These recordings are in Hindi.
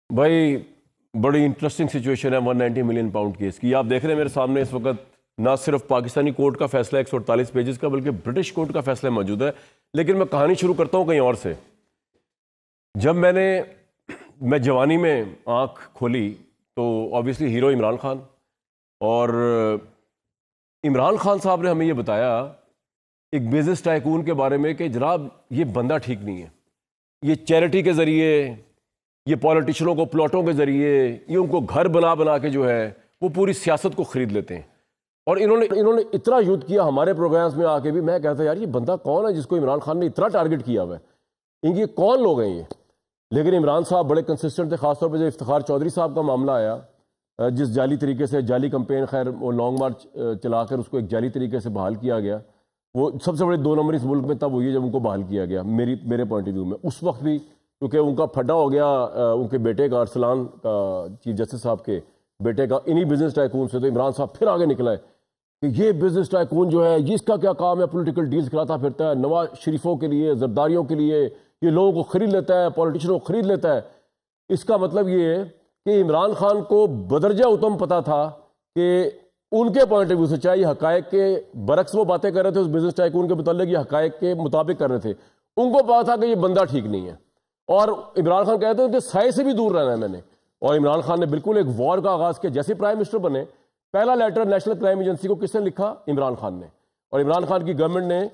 भाई बड़ी इंटरेस्टिंग सिचुएशन है 190 मिलियन पाउंड केस की। आप देख रहे हैं मेरे सामने इस वक्त ना सिर्फ पाकिस्तानी कोर्ट का फैसला 148 पेजेस का, बल्कि ब्रिटिश कोर्ट का फैसला मौजूद है। लेकिन मैं कहानी शुरू करता हूं कहीं और से। जब मैं जवानी में आंख खोली तो ऑब्वियसली हीरो इमरान खान, और इमरान खान साहब ने हमें ये बताया एक बिजनेस टाइकून के बारे में कि जनाब ये बंदा ठीक नहीं है, ये चैरिटी के ज़रिए, ये पॉलिटिशियनों को प्लॉटों के ज़रिए, ये उनको घर बना बना के जो है वो पूरी सियासत को ख़रीद लेते हैं। और इन्होंने इतना युद्ध किया हमारे प्रोग्राम्स में आके भी। मैं कहता यार ये बंदा कौन है जिसको इमरान खान ने इतना टारगेट किया हुआ है, इनके कौन लोग हैं ये। लेकिन इमरान साहब बड़े कंसिस्टेंट थे। खासतौर पर जब इफ्तिखार चौधरी साहब का मामला आया, जिस जाली तरीके से जाली कंपेन, खैर वो लॉन्ग मार्च चलाकर उसको एक जाली तरीके से बहाल किया गया, वो सबसे बड़े 2 नंबर इस मुल्क में तब हुई है जब उनको बहाल किया गया मेरे पॉइंट ऑफ व्यू में। उस वक्त भी क्योंकि उनका फड्डा हो गया उनके बेटे का, अरसलान का, चीफ जस्टिस साहब के बेटे का, इन्हीं बिजनेस टाइकून से। तो इमरान साहब फिर आगे निकला है कि ये बिजनेस टाइकून जो है इसका क्या काम है, पॉलिटिकल डील्स कराता फिरता है, नवाज शरीफों के लिए, जरदारियों के लिए, ये लोगों को खरीद लेता है, पॉलिटिशियनों को खरीद लेता है। इसका मतलब ये है कि इमरान खान को बदरजा उत्तम पता था कि उनके पॉइंट ऑफ व्यू से, चाहे हकायक के बरक्स वो बातें कर रहे थे उस बिजनेस टाइकून के मुताबिक, ये हकायक के मुताबिक कर रहे थे, उनको पता था कि ये बंदा ठीक नहीं है। और इमरान खान कहते हैं कि साए से भी दूर रहना है मैंने। और इमरान खान ने बिल्कुल एक वॉर का आगाज किया। जैसे प्राइम मिनिस्टर बने, पहला लेटर नेशनल क्राइम एजेंसी को किसने लिखा? इमरान खान ने। और इमरान खान की गवर्नमेंट ने,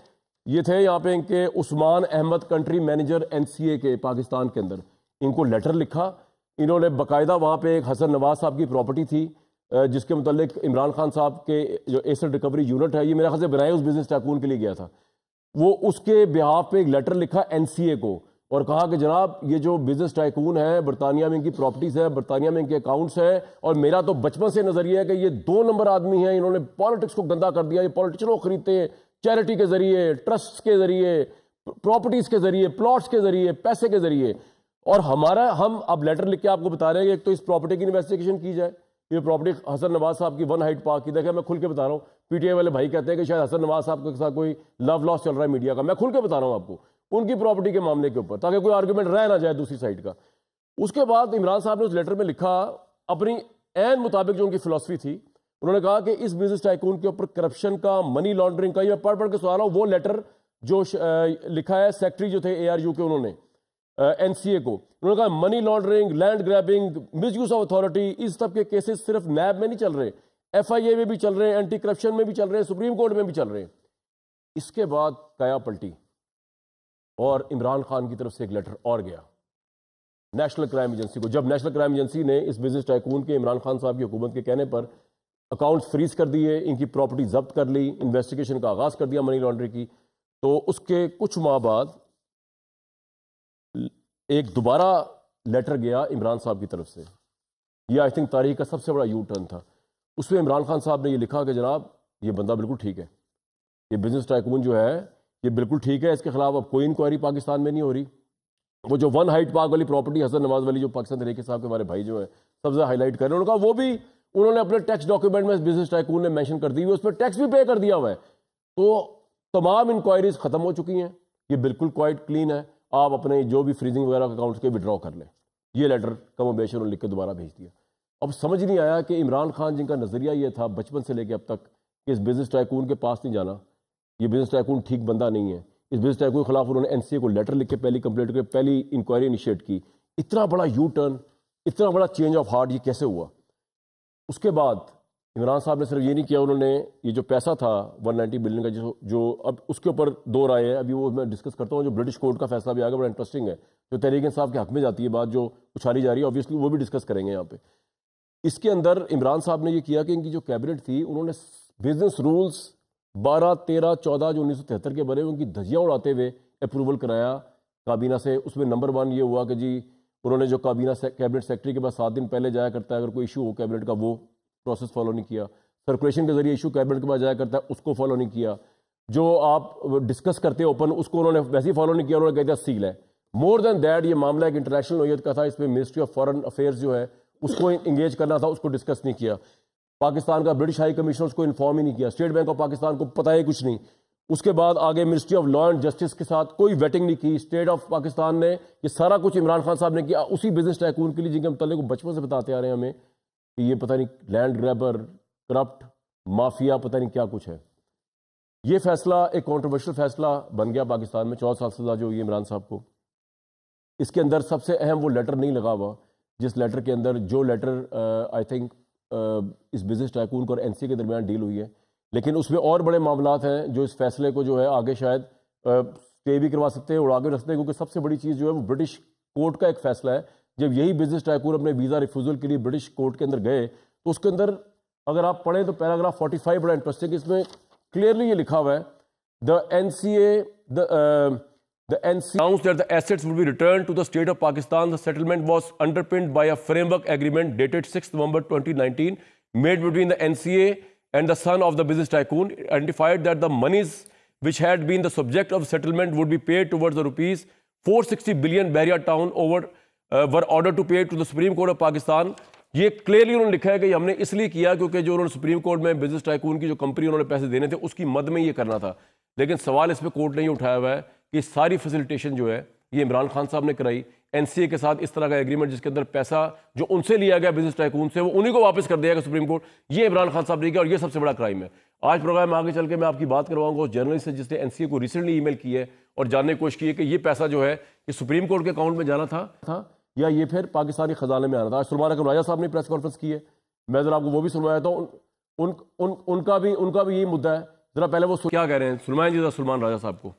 ये थे यहाँ पे इनके Usman Ahmed, country manager NCA के पाकिस्तान के अंदर, इनको लेटर लिखा। इन्होंने बाकायदा वहाँ पे एक हसन नवाज साहब की प्रॉपर्टी थी जिसके मुतालिक इमरान खान साहब के जो एसेट रिकवरी यूनिट है, ये मेरे ख्याल से बनाए उस बिजनेस टाइकून के लिए गया था, वो उसके बिहाफ पे एक लेटर लिखा NCA को और कहा कि जनाब ये जो बिजनेस टाइकून है, बरतानिया में इनकी प्रॉपर्टीज है, बरतानिया में इनके अकाउंट्स है, और मेरा तो बचपन से नजरिया है कि ये 2 नंबर आदमी हैं, इन्होंने पॉलिटिक्स को गंदा कर दिया, ये पॉलिटिशियनों को खरीदते हैं चैरिटी के जरिए, ट्रस्ट के जरिए, प्रॉपर्टीज के जरिए, प्लॉट्स के जरिए, पैसे के जरिए। और हम अब लेटर लिख के आपको बता रहे हैं कि एक तो इस प्रॉपर्टी की इन्वेस्टिगेशन की जाए। ये प्रॉपर्टी हसन नवाज साहब की 1 हाइट पार्क की, देखिए मैं खुल के बता रहा हूँ। PTI वाले भाई कहते हैं कि शायद हसन नवाज साहब के साथ कोई लव लॉस चल रहा है मीडिया का, मैं खुल के बता रहा हूँ आपको उनकी प्रॉपर्टी के मामले के ऊपर, ताकि कोई आर्गुमेंट रह ना जाए दूसरी साइड का। उसके बाद इमरान साहब ने उस लेटर में लिखा अपनी एन मुताबिक जो उनकी फिलॉसफी थी। उन्होंने कहा कि इस बिजनेस टाइकून के ऊपर करप्शन का, मनी लॉन्ड्रिंग का, ये पढ़ के सवाल वो लेटर जो लिखा है सेक्रेटरी जो थे ARU के, उन्होंने NCA को, उन्होंने कहा money laundering, land grabbing, misuse of authority, इस सब के केसेस सिर्फ नैब में नहीं चल रहे, FIA में भी चल रहे हैं, एंटी करप्शन में भी चल रहे हैं, सुप्रीम कोर्ट में भी चल रहे हैं। इसके बाद काया पलटी और इमरान खान की तरफ से एक लेटर और गया नेशनल क्राइम एजेंसी को। जब नेशनल क्राइम एजेंसी ने इस बिजनेस टाइकून के, इमरान खान साहब की हुकूमत के कहने पर अकाउंट फ्रीज कर दिए, इनकी प्रॉपर्टी जब्त कर ली, इन्वेस्टिगेशन का आगाज कर दिया मनी लॉन्ड्रिंग की, तो उसके कुछ माह बाद एक दोबारा लेटर गया इमरान साहब की तरफ से। यह आई थिंक तारीख का सबसे बड़ा यू टर्न था। उसमें इमरान खान साहब ने यह लिखा कि जनाब ये बंदा बिल्कुल ठीक है, ये बिजनेस टाइकून जो है ये बिल्कुल ठीक है, इसके खिलाफ अब कोई इंक्वायरी पाकिस्तान में नहीं हो रही। वो जो 1 हाइट पार्क वाली प्रॉपर्टी हसन नवाज वाली, जो पाकिस्तान तहरीक साहब के हमारे भाई जो है सबसे हाईलाइट कर रहे हैं, उन्होंने कहा वो भी उन्होंने अपने टैक्स डॉक्यूमेंट में बिजनेस टाइकून ने मेंशन कर दी हुई, उस पर टैक्स भी पे कर दिया हुआ है। तो तमाम इंक्वायरीज खत्म हो चुकी हैं, ये बिल्कुल क्वाइट क्लीन है, आप अपने जो भी फ्रीजिंग वगैरह अकाउंट्स के विड्रॉ कर लें। ये लेटर कमोबेश उन्होंने लिख के दोबारा भेज दिया। अब समझ नहीं आया कि इमरान खान जिनका नजरिया ये था बचपन से लेकर अब तक कि इस बिजनेस टाइकून के पास नहीं जाना, ये बिजनेस टाइकून ठीक बंदा नहीं है, इस बिजनेस टाइकून के खिलाफ उन्होंने NCA को लेटर लिख के पहली कंप्लेंट करके पहली इंक्वायरी इनिशिएट की। इतना बड़ा यू टर्न, इतना बड़ा चेंज ऑफ हार्ट ये कैसे हुआ? उसके बाद इमरान साहब ने सिर्फ ये नहीं किया, उन्होंने ये जो पैसा था 190 बिलियन का, जो अब उसके ऊपर 2 राय है, अभी वो मैं डिस्कस करता हूँ। जो ब्रिटिश कोर्ट का फैसला भी आ गया, बड़ा इंटरेस्टिंग है, जो तहरीक इंसाफ के हक में जाती है बात, जो उछाली जा रही है, ऑब्वियसली वो भी डिस्कस करेंगे यहाँ पे। इसके अंदर इमरान साहब ने ये किया कि इनकी जो कैबिनेट थी, उन्होंने बिजनेस रूल्स 12, 13, 14 जो 1973 के बने, उनकी धज्जियाँ उड़ाते हुए अप्रूवल कराया काबीना से। उसमें नंबर 1 ये हुआ कि जी उन्होंने जो काबीना कैबिनेट सेक्रेटरी के पास 7 दिन पहले जाया करता है अगर कोई इशू हो कैबिनेट का, वो प्रोसेस फॉलो नहीं किया। सर्कुलेशन के जरिए इशू कैबिनेट के पास जाया करता है, उसको फॉलो नहीं किया। जो आप डिस्कस करते ओपन, उसको उन्होंने वैसे ही फॉलो नहीं किया, उन्होंने कह दिया सील है। मोर देन दैट, ये मामला एक इंटरनेशनल नोयत का था, इसमें मिनिस्ट्री ऑफ फॉरेन अफेयर्स जो है उसको इंगेज करना था, उसको डिस्कस नहीं किया। पाकिस्तान का ब्रिटिश हाई कमिश्नर उसको इन्फॉर्म ही नहीं किया, स्टेट बैंक ऑफ पाकिस्तान को पता ही कुछ नहीं। उसके बाद आगे ministry of law and justice के साथ कोई वेटिंग नहीं की। स्टेट ऑफ पाकिस्तान ने ये सारा कुछ इमरान खान साहब ने किया उसी बिजनेस टाइकून के लिए जिनके मतलब को बचपन से बताते आ रहे हैं हमें कि ये पता नहीं लैंड ग्रैबर, करप्ट, माफिया, पता नहीं क्या कुछ है। ये फैसला एक कॉन्ट्रोवर्शियल फैसला बन गया पाकिस्तान में। 14 साल सजा जो हुई इमरान साहब को। इसके अंदर सबसे अहम वो लेटर नहीं लगा हुआ जिस लेटर के अंदर, जो लेटर आई थिंक इस बिजनेस टाइकून को और एनसीए के दरमियान डील हुई है, लेकिन उसमें और बड़े मामलात हैं जो इस फैसले को जो है आगे शायद स्टे भी करवा सकते हैं, उड़ा के रख सकते हैं, क्योंकि सबसे बड़ी चीज़ जो है वो ब्रिटिश कोर्ट का एक फैसला है। जब यही बिजनेस टाइकून अपने वीज़ा रिफ्यूजल के लिए ब्रिटिश कोर्ट के अंदर गए तो उसके अंदर अगर आप पढ़ें तो पैराग्राफ 45 बड़ा इंटरेस्टिंग, इसमें क्लियरली ये लिखा हुआ है the NCA announced that the assets will be returned to the state of Pakistan. The settlement was underpinned by a framework agreement dated 6 November 2019 made between the NCA and the son of the business tycoon. It identified that the monies which had been the subject of settlement would be paid towards the rupees 460 billion Bahria town were ordered to pay to the Supreme Court of Pakistan. ये क्लियरली उन्होंने लिखा है कि हमने इसलिए किया क्योंकि जो उन्होंने सुप्रीम कोर्ट में बिजनेस टाइकून की जो कंपनी उन्होंने पैसे देने थे उसकी मद में ये करना था। लेकिन सवाल इस पर कोर्ट ने ये उठाया हुआ है कि सारी फैसिलिटेशन जो है ये इमरान खान साहब ने कराई एनसीए के साथ, इस तरह का एग्रीमेंट जिसके अंदर पैसा जो उनसे लिया गया बिजनेस टाइकून से वो उन्हीं को वापस कर दिया गया सुप्रीम कोर्ट। ये इमरान खान साहब ने किया और ये सबसे बड़ा क्राइम है। आज प्रोग्राम में आगे चल के मैं आपकी बात करवाऊंगा उस जर्नलिस्ट से जिसने एनसीए को रिसेंटली ईमेल की है और जानने की कोशिश की है कि ये पैसा जो है ये सुप्रीम कोर्ट के अकाउंट में जाना था या ये फिर पाकिस्तानी खजाने में आना था। सलमान अकरम राजा साहब ने प्रेस कॉन्फ्रेंस की है, मैं जरा आपको वो भी सुनवाया था। उनका भी यही मुद्दा है। जरा पहले वो क्या कह रहे हैं सुलमान जी, सलमान राजा साहब को।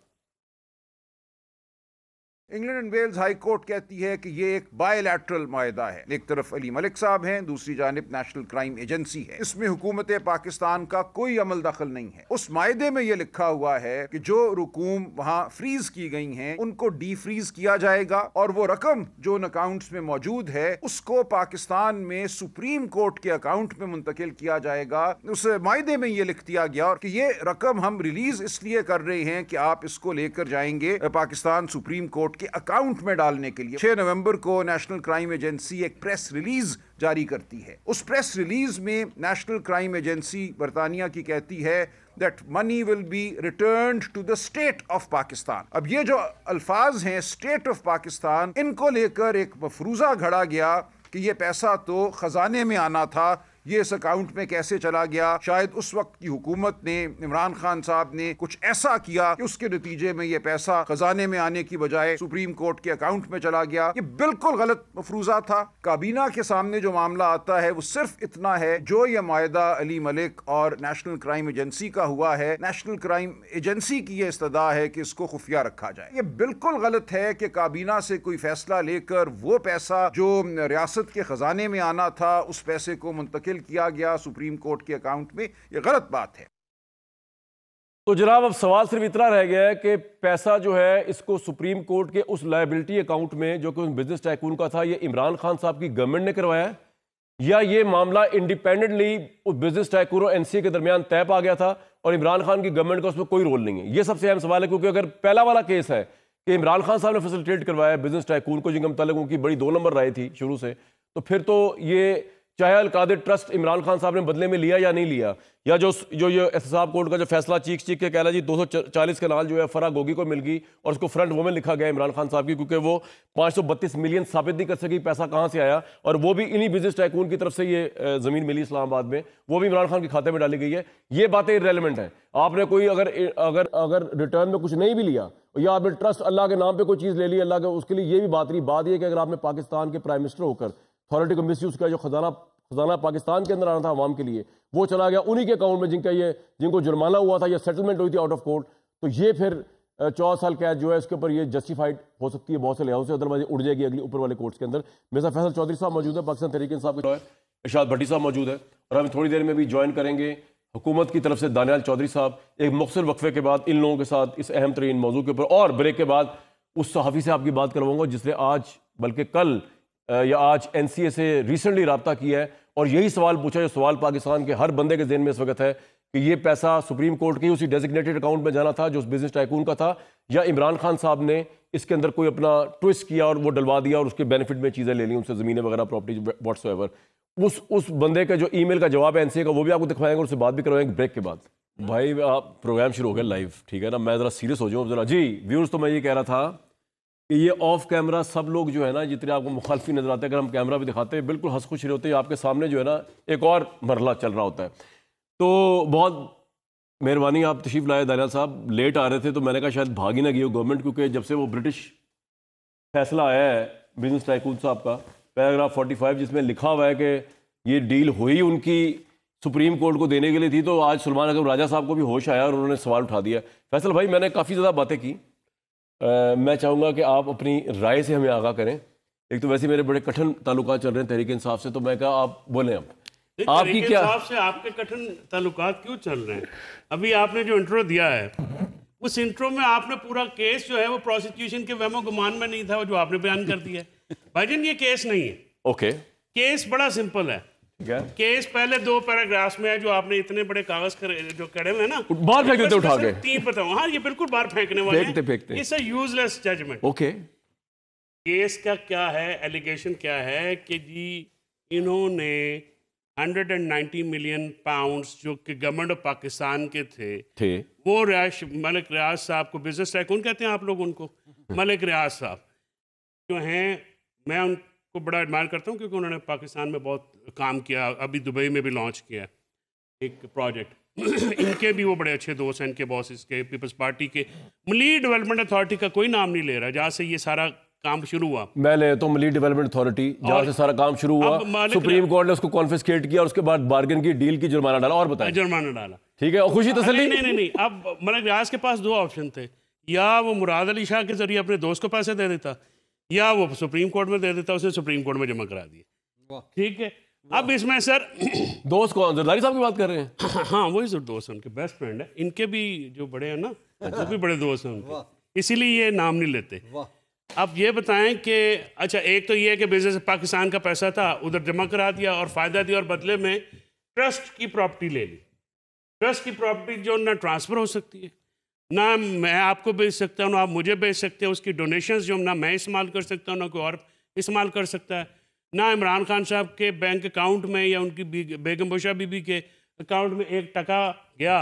England and Wales High Court कहती है कि ये एक बायलैटरल मायदा है। एक तरफ अली मलिक साहब हैं, दूसरी जानिब नेशनल क्राइम एजेंसी है। इसमें हुकूमत पाकिस्तान का कोई अमल दखल नहीं है। उस मायदे में ये लिखा हुआ है कि जो रुकूम वहां फ्रीज की गई हैं उनको डी फ्रीज किया जाएगा और वो रकम जो उन अकाउंट्स में मौजूद है उसको पाकिस्तान में सुप्रीम कोर्ट के अकाउंट में मुंतकिल किया जाएगा। उस मायदे में ये लिख दिया गया और कि ये रकम हम रिलीज इसलिए कर रहे हैं कि आप इसको लेकर जाएंगे पाकिस्तान सुप्रीम कोर्ट के अकाउंट में डालने के लिए। 6 नवंबर को नेशनल क्राइम एजेंसी एक प्रेस रिलीज जारी करती है। उस प्रेस रिलीज में नेशनल क्राइम एजेंसी बरतानिया की कहती है that money will be returned to the state of Pakistan. अब ये जो अल्फाज हैं स्टेट ऑफ पाकिस्तान, इनको लेकर एक मफरूजा घड़ा गया कि ये पैसा तो खजाने में आना था, ये इस अकाउंट में कैसे चला गया। शायद उस वक्त की हुकूमत ने, इमरान खान साहब ने कुछ ऐसा किया कि उसके नतीजे में ये पैसा खजाने में आने की बजाय सुप्रीम कोर्ट के अकाउंट में चला गया। ये बिल्कुल गलत मफरूजा था। काबीना के सामने जो मामला आता है वो सिर्फ इतना है, जो ये मायदा अली मलिक और नेशनल क्राइम एजेंसी का हुआ है, नेशनल क्राइम एजेंसी की ये इस्तदा है कि इसको खुफिया रखा जाए। ये बिल्कुल गलत है कि काबीना से कोई फैसला लेकर वो पैसा जो रियासत के खजाने में आना था उस पैसे को मुंतकिल किया गया सुप्रीम कोर्ट के अकाउंट में। यह गलत बात है। तो जनाब अब सवाल सिर्फ इतना रह गया है कि पैसा जो है इसको सुप्रीम कोर्ट के उस लायबिलिटी अकाउंट में जो कि उस बिजनेस टाइकून का था, ये इमरान खान साहब की गवर्नमेंट ने करवाया है या ये मामला इंडिपेंडेंटली उस बिजनेस टाइकून और एनसीए के दरमियान तय पा गया था और इमरान खान की गवर्नमेंट का उसमें कोई रोल नहीं है। ये सबसे अहम सवाल है, क्योंकि अगर पहला वाला केस है कि इमरान खान साहब ने फैसिलिटेट करवाया बिजनेस टाइकून को जिनके मुतालिक उनकी बड़ी 2 नंबर राय थी शुरू से, तो फिर तो ये चाहे अल-कादिर ट्रस्ट इमरान खान साहब ने बदले में लिया या नहीं लिया, या जो ये एहतसाब कोर्ट का जो फैसला चीख के कह रहा जी 240 कनाल जो है फरा गोगी को मिल गई और उसको फ्रंट वुमेन लिखा गया इमरान खान साहब की, क्योंकि वो 532 मिलियन साबित नहीं कर सकी पैसा कहाँ से आया, और वो भी इन्हीं बिजनेस टाइकून की तरफ से ये ज़मीन मिली इस्लामाबाद में, वो भी इमरान खान के खाते में डाली गई है। ये बातें इररेलेवेंट हैं। आपने कोई अगर रिटर्न में कुछ नहीं भी लिया या आपने ट्रस्ट अल्लाह के नाम पर कोई चीज़ ले ली अल्लाह के, उसके लिए ये भी बात नहीं। बात यह कि अगर आपने पाकिस्तान के प्राइम मिनिस्टर होकर अथॉरिटी को मिसयूज किया, जो खजाना पाकिस्तान के अंदर आना था अवाम के लिए वो चला गया उन्हीं के अकाउंट में जिनको जुर्माना हुआ था या सेटलमेंट हुई थी आउट ऑफ कोर्ट, तो ये फिर 14 साल कैद जो है इसके ऊपर ये जस्टिफाइड हो सकती है बहुत से लिहाजों से, अदरवाइज उड़ जाएगी अगली ऊपर वाले कोर्ट्स के अंदर। मेरे साथ फैसल चौधरी साहब मौजूद है, पाकिस्तान तहरीक इंसाफ के, इरशाद भट्टी साहब मौजूद है और हम थोड़ी देर में भी ज्वाइन करेंगे हुकूमत की तरफ से दानियाल चौधरी साहब। एक मुख्तसर वक्फे के बाद इन लोगों के साथ इस अहम तरीन मौजू के ऊपर और ब्रेक के बाद उस सहाफ़ी से आपकी बात करवाऊंगा जिसने आज बल्कि कल या आज एनसीए से रिसेंटली रब्ता किया है और यही सवाल पूछा, जो सवाल पाकिस्तान के हर बंदे के ज़हन में इस वक्त है कि ये पैसा सुप्रीम कोर्ट के उसी डेजिग्नेटेड अकाउंट में जाना था जो उस बिजनेस टाइकून का था, या इमरान खान साहब ने इसके अंदर कोई अपना ट्विस्ट किया और वो डलवा दिया और उसके बेनिफिट में चीज़ें ले ली उनसे, ज़मीनें वगैरह, प्रॉपर्टी व्हाट्सएवर। उस बंदे का जो ईमेल का जवाब है एनसीए का वो भी आपको दिखवाएंगे और उससे बात भी करवाएंगे ब्रेक के बाद। भाई आप प्रोग्राम शुरू हो गया लाइव, ठीक है ना, मैं ज़रा सीरियस हो जाऊँ ज़रा। जी व्यूअर्स, तो मैं ये कह रहा था कि ये ऑफ कैमरा सब लोग जो है ना, जितने आपको मुखालफी नजर आते हैं, अगर हम कैमरा भी दिखाते हैं बिल्कुल हंस खुश रहे होते हैं, आपके सामने जो है ना एक और मरला चल रहा होता है। तो बहुत मेहरबानी, आप तशरीफ लाए दानियाल साहब। लेट आ रहे थे तो मैंने कहा शायद भाग ही ना गई हो गवर्नमेंट, क्योंकि जब से वो ब्रिटिश फैसला आया है बिजनेस टाइकून साहब का, पैराग्राफ 45, जिसमें लिखा हुआ है कि ये डील हुई उनकी सुप्रीम कोर्ट को देने के लिए थी, तो आज सलमान अकबर राजा साहब को भी होश आया और उन्होंने सवाल उठा दिया। फैसल भाई, मैंने काफ़ी ज़्यादा बातें की, मैं चाहूँगा कि आप अपनी राय से हमें आगाह करें। एक तो वैसे मेरे बड़े कठिन ताल्लुकात चल रहे हैं तहरीक इंसाफ से, तो मैं कहा आप बोलें। अब आपकी क्या से आपके कठिन ताल्लुकात क्यों चल रहे हैं? अभी आपने जो इंट्रो दिया है, उस इंट्रो में आपने पूरा केस जो है वो प्रोसिक्यूशन के वहमो गुमान में नहीं था, वो जो आपने बयान कर दिया है। भाईजान ये केस नहीं है। ओके, केस बड़ा सिंपल है। केस पहले 2 पैराग्राफ्स में है, जो आपने इतने बड़े कागज जो कड़े हुए हैं ना, बाहर फेंक देते उठा के। 3 बताऊं, हाँ ये बिल्कुल बाहर फेंकने वाले हैं। फेंकते it's a useless judgement. Okay, case का क्या है, एलिगेशन क्या है कि जी इन्होंने 190 मिलियन पाउंड्स जो कि गवर्नमेंट ऑफ पाकिस्तान के थे वो मलिक रियाज साहब को, बिजनेस टाइकून कहते हैं आप लोग उनको, मलिक रियाज साहब जो हैं, मैं उनको बड़ा एडमायर करता हूँ क्योंकि उन्होंने पाकिस्तान में बहुत काम किया, अभी दुबई में भी लॉन्च किया एक प्रोजेक्ट। इनके भी वो बड़े अच्छे दोस्त हैं, इनके बॉसेस के, पीपल्स पार्टी के। मलीर डेवलपमेंट अथॉरिटी का कोई नाम नहीं ले रहा, जहाँ से ये सारा काम शुरू हुआ। मैं ले तो मलीर डेवलपमेंट अथॉरिटी, जहाँ से सारा काम शुरू हुआ, सुप्रीम कोर्ट ने उसको कॉन्फिस्केट किया और उसके बाद बार्गेन की डील की, जुर्माना डाला। और बताया, जुर्माना डाला, ठीक है, और खुशी तसल्ली। नहीं। अब मलिक रियाज के पास 2 ऑप्शन थे, या वो मुराद अली शाह के जरिए अपने दोस्त को पैसे दे देता, या वो सुप्रीम कोर्ट में दे देता, उसे सुप्रीम कोर्ट में जमा करा दिए। ठीक है, अब इसमें सर दोस्त कौन, जरदारी साहब की बात कर रहे हैं? हाँ वही जो दोस्त है, उनके बेस्ट फ्रेंड है, इनके भी जो बड़े हैं ना, वो भी बड़े दोस्त हैं उनके, इसीलिए ये नाम नहीं लेते। अब ये बताएं कि अच्छा, एक तो ये है कि बिजनेस पाकिस्तान का पैसा था, उधर जमा करा दिया और फ़ायदा दिया, और बदले में ट्रस्ट की प्रॉपर्टी ले ली। ट्रस्ट की प्रॉपर्टी जो ना ट्रांसफ़र हो सकती है, ना मैं आपको बेच सकता हूँ, ना आप मुझे बेच सकते हैं। उसकी डोनेशंस जो ना मैं इस्तेमाल कर सकता हूँ, ना कोई और इस्तेमाल कर सकता है। ना इमरान खान साहब के बैंक अकाउंट में या उनकी बेगम बुशरा बीबी के अकाउंट में 1 टका गया,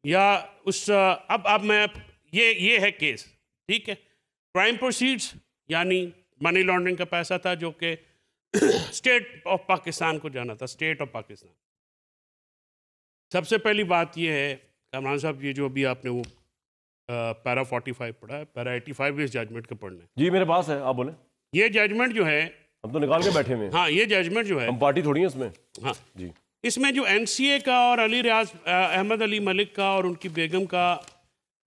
या उस अब मैं ये है केस, ठीक है। क्राइम प्रोसीड्स यानी मनी लॉन्ड्रिंग का पैसा था जो कि स्टेट ऑफ पाकिस्तान को जाना था, स्टेट ऑफ पाकिस्तान। सबसे पहली बात ये है कामरान साहब, ये जो अभी आपने वो पैरा 45 पढ़ा है, पैरा 85 इस जजमेंट के पढ़ने। जी मेरे पास है, आप बोले। ये जजमेंट जो है, हम तो निकाल के बैठे हुए हैं। हाँ ये जजमेंट जो है, हम पार्टी थोड़ी है इसमें। हाँ जी, इसमें जो NCA का और अली रियाज अहमद अली मलिक का और उनकी बेगम का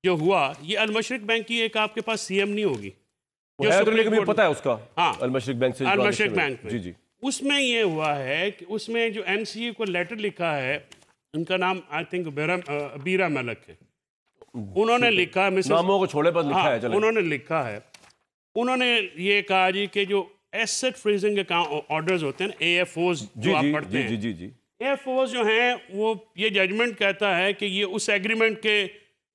जो हुआ, ये अल-मशरिक बैंक की एक आपके पास CM नहीं होगी, जो सुप्रीम कोर्ट पता है उसका। हाँ, अल-मशरिक बैंक से, अल-मशरिक बैंक में। जी। उसमें ये हुआ है कि उसमें जो NCA को लेटर लिखा है, उनका नाम आई थिंक बीरा मलिक है, उन्होंने लिखा, नामों को छोड़े पर लिखा है, चले। उन्होंने लिखा है, उन्होंने ये कहा जी कि जो एसेट फ्रीजिंग अकाउंट ऑर्डर्स होते हैं, AFOs जो आप पढ़ते हैं, जी, AFOs जो हैं वो, ये जजमेंट कहता है कि ये उस एग्रीमेंट के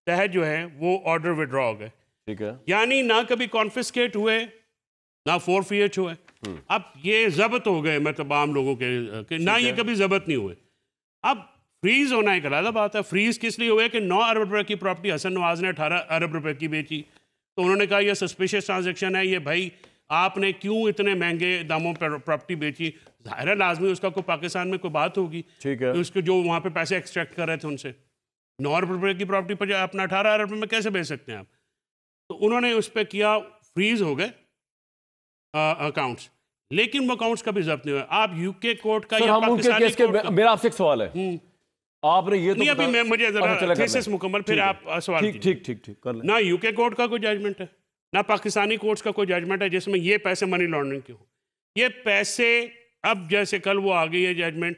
तहत जो है वो ऑर्डर विड्रॉ हो गए, ठीक है। यानी ना कभी कॉन्फिस्केट हुए, ना फोरफिएट हुए। अब ये जब्त हो गए, मतलब आम लोगों के ना ये कभी जब्त नहीं हुए। अब फ्रीज होना एक अलग बात है। फ्रीज किस लिए हुए कि 9 अरब रुपए की प्रॉपर्टी हसन नवाज ने 18 अरब रुपए की बेची, तो उन्होंने कहा यह सस्पिशियस ट्रांजेक्शन है, ये भाई आपने क्यों इतने महंगे दामों पर प्रॉपर्टी बेची। जाहिर है लाजमी उसका कोई पाकिस्तान में कोई बात होगी, ठीक है, उसके जो वहाँ पे पैसे एक्सट्रैक्ट कर रहे थे उनसे। 9 अरब रुपए की प्रॉपर्टी पर अपना 18 अरब रुपए में कैसे बेच सकते हैं आप। तो उन्होंने उस पर किया, फ्रीज हो गए अकाउंट्स, लेकिन वो अकाउंट्स कभी जब्त नहीं हुए। आप यूके कोर्ट का या पाकिस्तानी कोर्ट का, मेरा आपसे एक सवाल है, आपने ये तो नहीं अभी मैं मुझे जरा थीसिस मुकम्मल, फिर आप सवाल ठीक कर लें। ना यूके कोर्ट का कोई जजमेंट है, ना पाकिस्तानी कोर्ट्स का कोई जजमेंट है जिसमें ये पैसे मनी लॉन्ड्रिंग के हो। ये पैसे, अब जैसे कल वो आ गई है जजमेंट,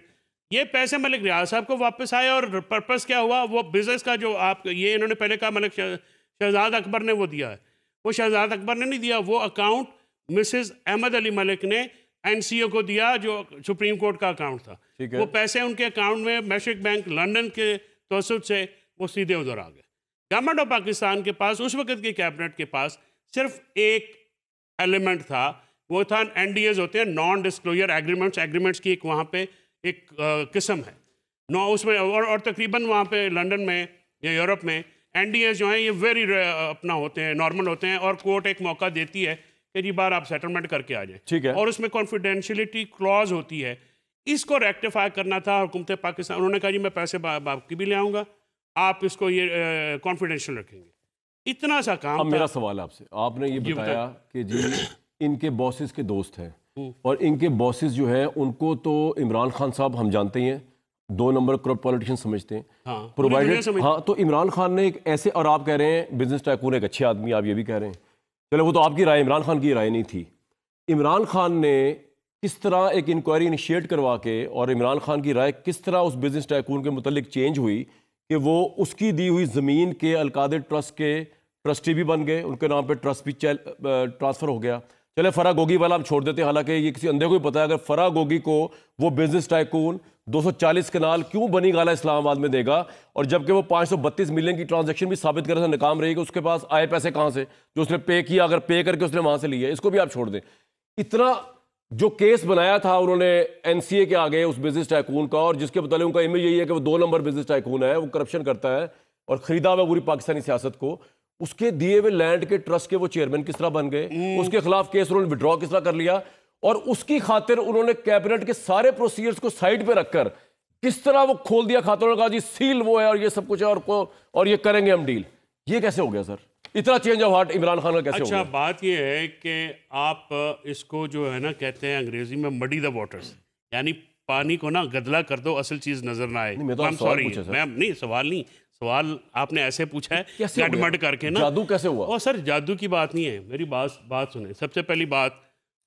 ये पैसे मलिक रियाज साहब को वापस आए, और पर्पस क्या हुआ, वो बिजनेस का जो आप ये इन्होंने पहले कहा मलिक शहजाद अकबर ने वो दिया है, वो शहजाद अकबर ने नहीं दिया, वो अकाउंट मिसेस अहमद अली मलिक ने NCA को दिया, जो सुप्रीम कोर्ट का अकाउंट था। वो पैसे उनके अकाउंट में मशरिक बैंक लंदन के तवसुत से वो सीधे उधर आ गए। गवर्नमेंट ऑफ पाकिस्तान के पास, उस वक्त की कैबिनेट के पास सिर्फ एक एलिमेंट था, वो था NDAs होते हैं, नॉन डिस्क्लोजर एग्रीमेंट्स। एग्रीमेंट्स की एक वहाँ पे एक किस्म है। नौ उसमें और तकरीबन वहाँ पे लंदन में या यूरोप में एनडीएस जो हैं ये वेरी अपना होते हैं, नॉर्मल होते हैं, और कोर्ट एक मौका देती है कि जी बार आप सेटलमेंट करके आ जाए, ठीक है, और उसमें कॉन्फिडेंशियलिटी क्लॉज होती है। इसको रेक्टिफाई करना था हुकूमत पाकिस्तान, उन्होंने कहा जी मैं पैसे बाकी भी ले आऊँगा, आप इसको ये कॉन्फिडेंशियल रखेंगे, इतना सा काम अब था। मेरा सवाल आपसे, आपने ये जी बताया कि जी इनके बॉसेस के दोस्त हैं, और इनके बॉसेस जो हैं उनको तो इमरान खान साहब हम जानते ही हैं, 2 नंबर करप्ट पॉलिटिशियन समझते हैं, हाँ, प्रोवाइडेड। हाँ, तो इमरान खान ने एक ऐसे, और आप कह रहे हैं बिजनेस टाइकून एक अच्छे आदमी, आप ये भी कह रहे हैं, चलो वो तो आपकी राय, इमरान खान की राय नहीं थी। इमरान खान ने किस तरह एक इंक्वायरी इनिशिएट करवा के, और इमरान खान की राय किस तरह उस बिजनेस टाइकून के मुतालिक चेंज हुई कि वो उसकी दी हुई ज़मीन के अलकादिर ट्रस्ट के ट्रस्टी भी बन गए, उनके नाम पे ट्रस्ट भी ट्रांसफ़र हो गया। चले फरा गोगी वाला हम छोड़ देते हैं, हालांकि ये किसी अंधे को ही पता है, अगर फरा गोगी को वो बिजनेस टाइकून 240 कनाल क्यों बनी गाला इस्लामाबाद में देगा, और जबकि वो 532 मिलियन की ट्रांजैक्शन भी साबित करने से नाकाम रहेगी, उसके पास आए पैसे कहाँ से जो उसने पे किया, अगर पे करके उसने वहाँ से लिए, इसको भी आप छोड़ दें। इतना जो केस बनाया था उन्होंने एनसीए के आगे उस बिजनेस टाइकून का, और जिसके मुताबिक उनका इमेज यही है कि वो 2 नंबर बिजनेस टाइकून है, वो करप्शन करता है और खरीदा हुआ पूरी पाकिस्तानी सियासत को, उसके दिए हुए लैंड के ट्रस्ट के वो चेयरमैन किस तरह बन गए, उसके खिलाफ केस उन्होंने विड्रॉ किस तरह कर लिया, और उसकी खातिर उन्होंने कैबिनेट के सारे प्रोसीजर्स को साइड पे रखकर किस तरह वो खोल दिया खातों ने, कहा जी सील वो है और ये सब कुछ है, और ये करेंगे हम डील। ये कैसे हो गया सर, इतना change of heart Imran Khan का कैसे हो गया? अच्छा, बात ये है कि आप इसको जो है ना कहते हैं अंग्रेजी में मडी द वाटर्स, यानी पानी को ना गदला कर दो, असल चीज नजर ना आए। मैं तो आप सवाल पूछे सर। मैं नहीं, सवाल नहीं, सवाल आपने ऐसे पूछा है गडमड करके ना। जादू कैसे हुआ? और सर जादू की बात नहीं है, मेरी बात सुने। सबसे पहली बात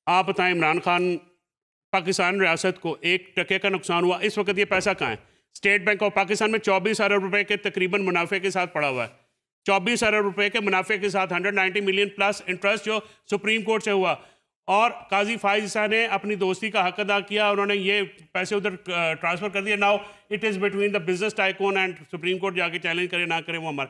आप बताएं, इमरान खान पाकिस्तान रियासत को 1 टके का नुकसान हुआ, इस वक्त ये पैसा कहाँ है? स्टेट बैंक ऑफ पाकिस्तान में 24 अरब रुपए के तकरीबन मुनाफे के साथ पड़ा हुआ है, 24 अरब रुपए के मुनाफे के साथ 190 मिलियन प्लस इंटरेस्ट जो सुप्रीम कोर्ट से हुआ, और काजी फाइज ईसा ने अपनी दोस्ती का हक अदा किया, उन्होंने ये पैसे उधर ट्रांसफर कर दिया। Now it is between the business tycoon and supreme court जाके चैलेंज करे ना करे वो हमारा।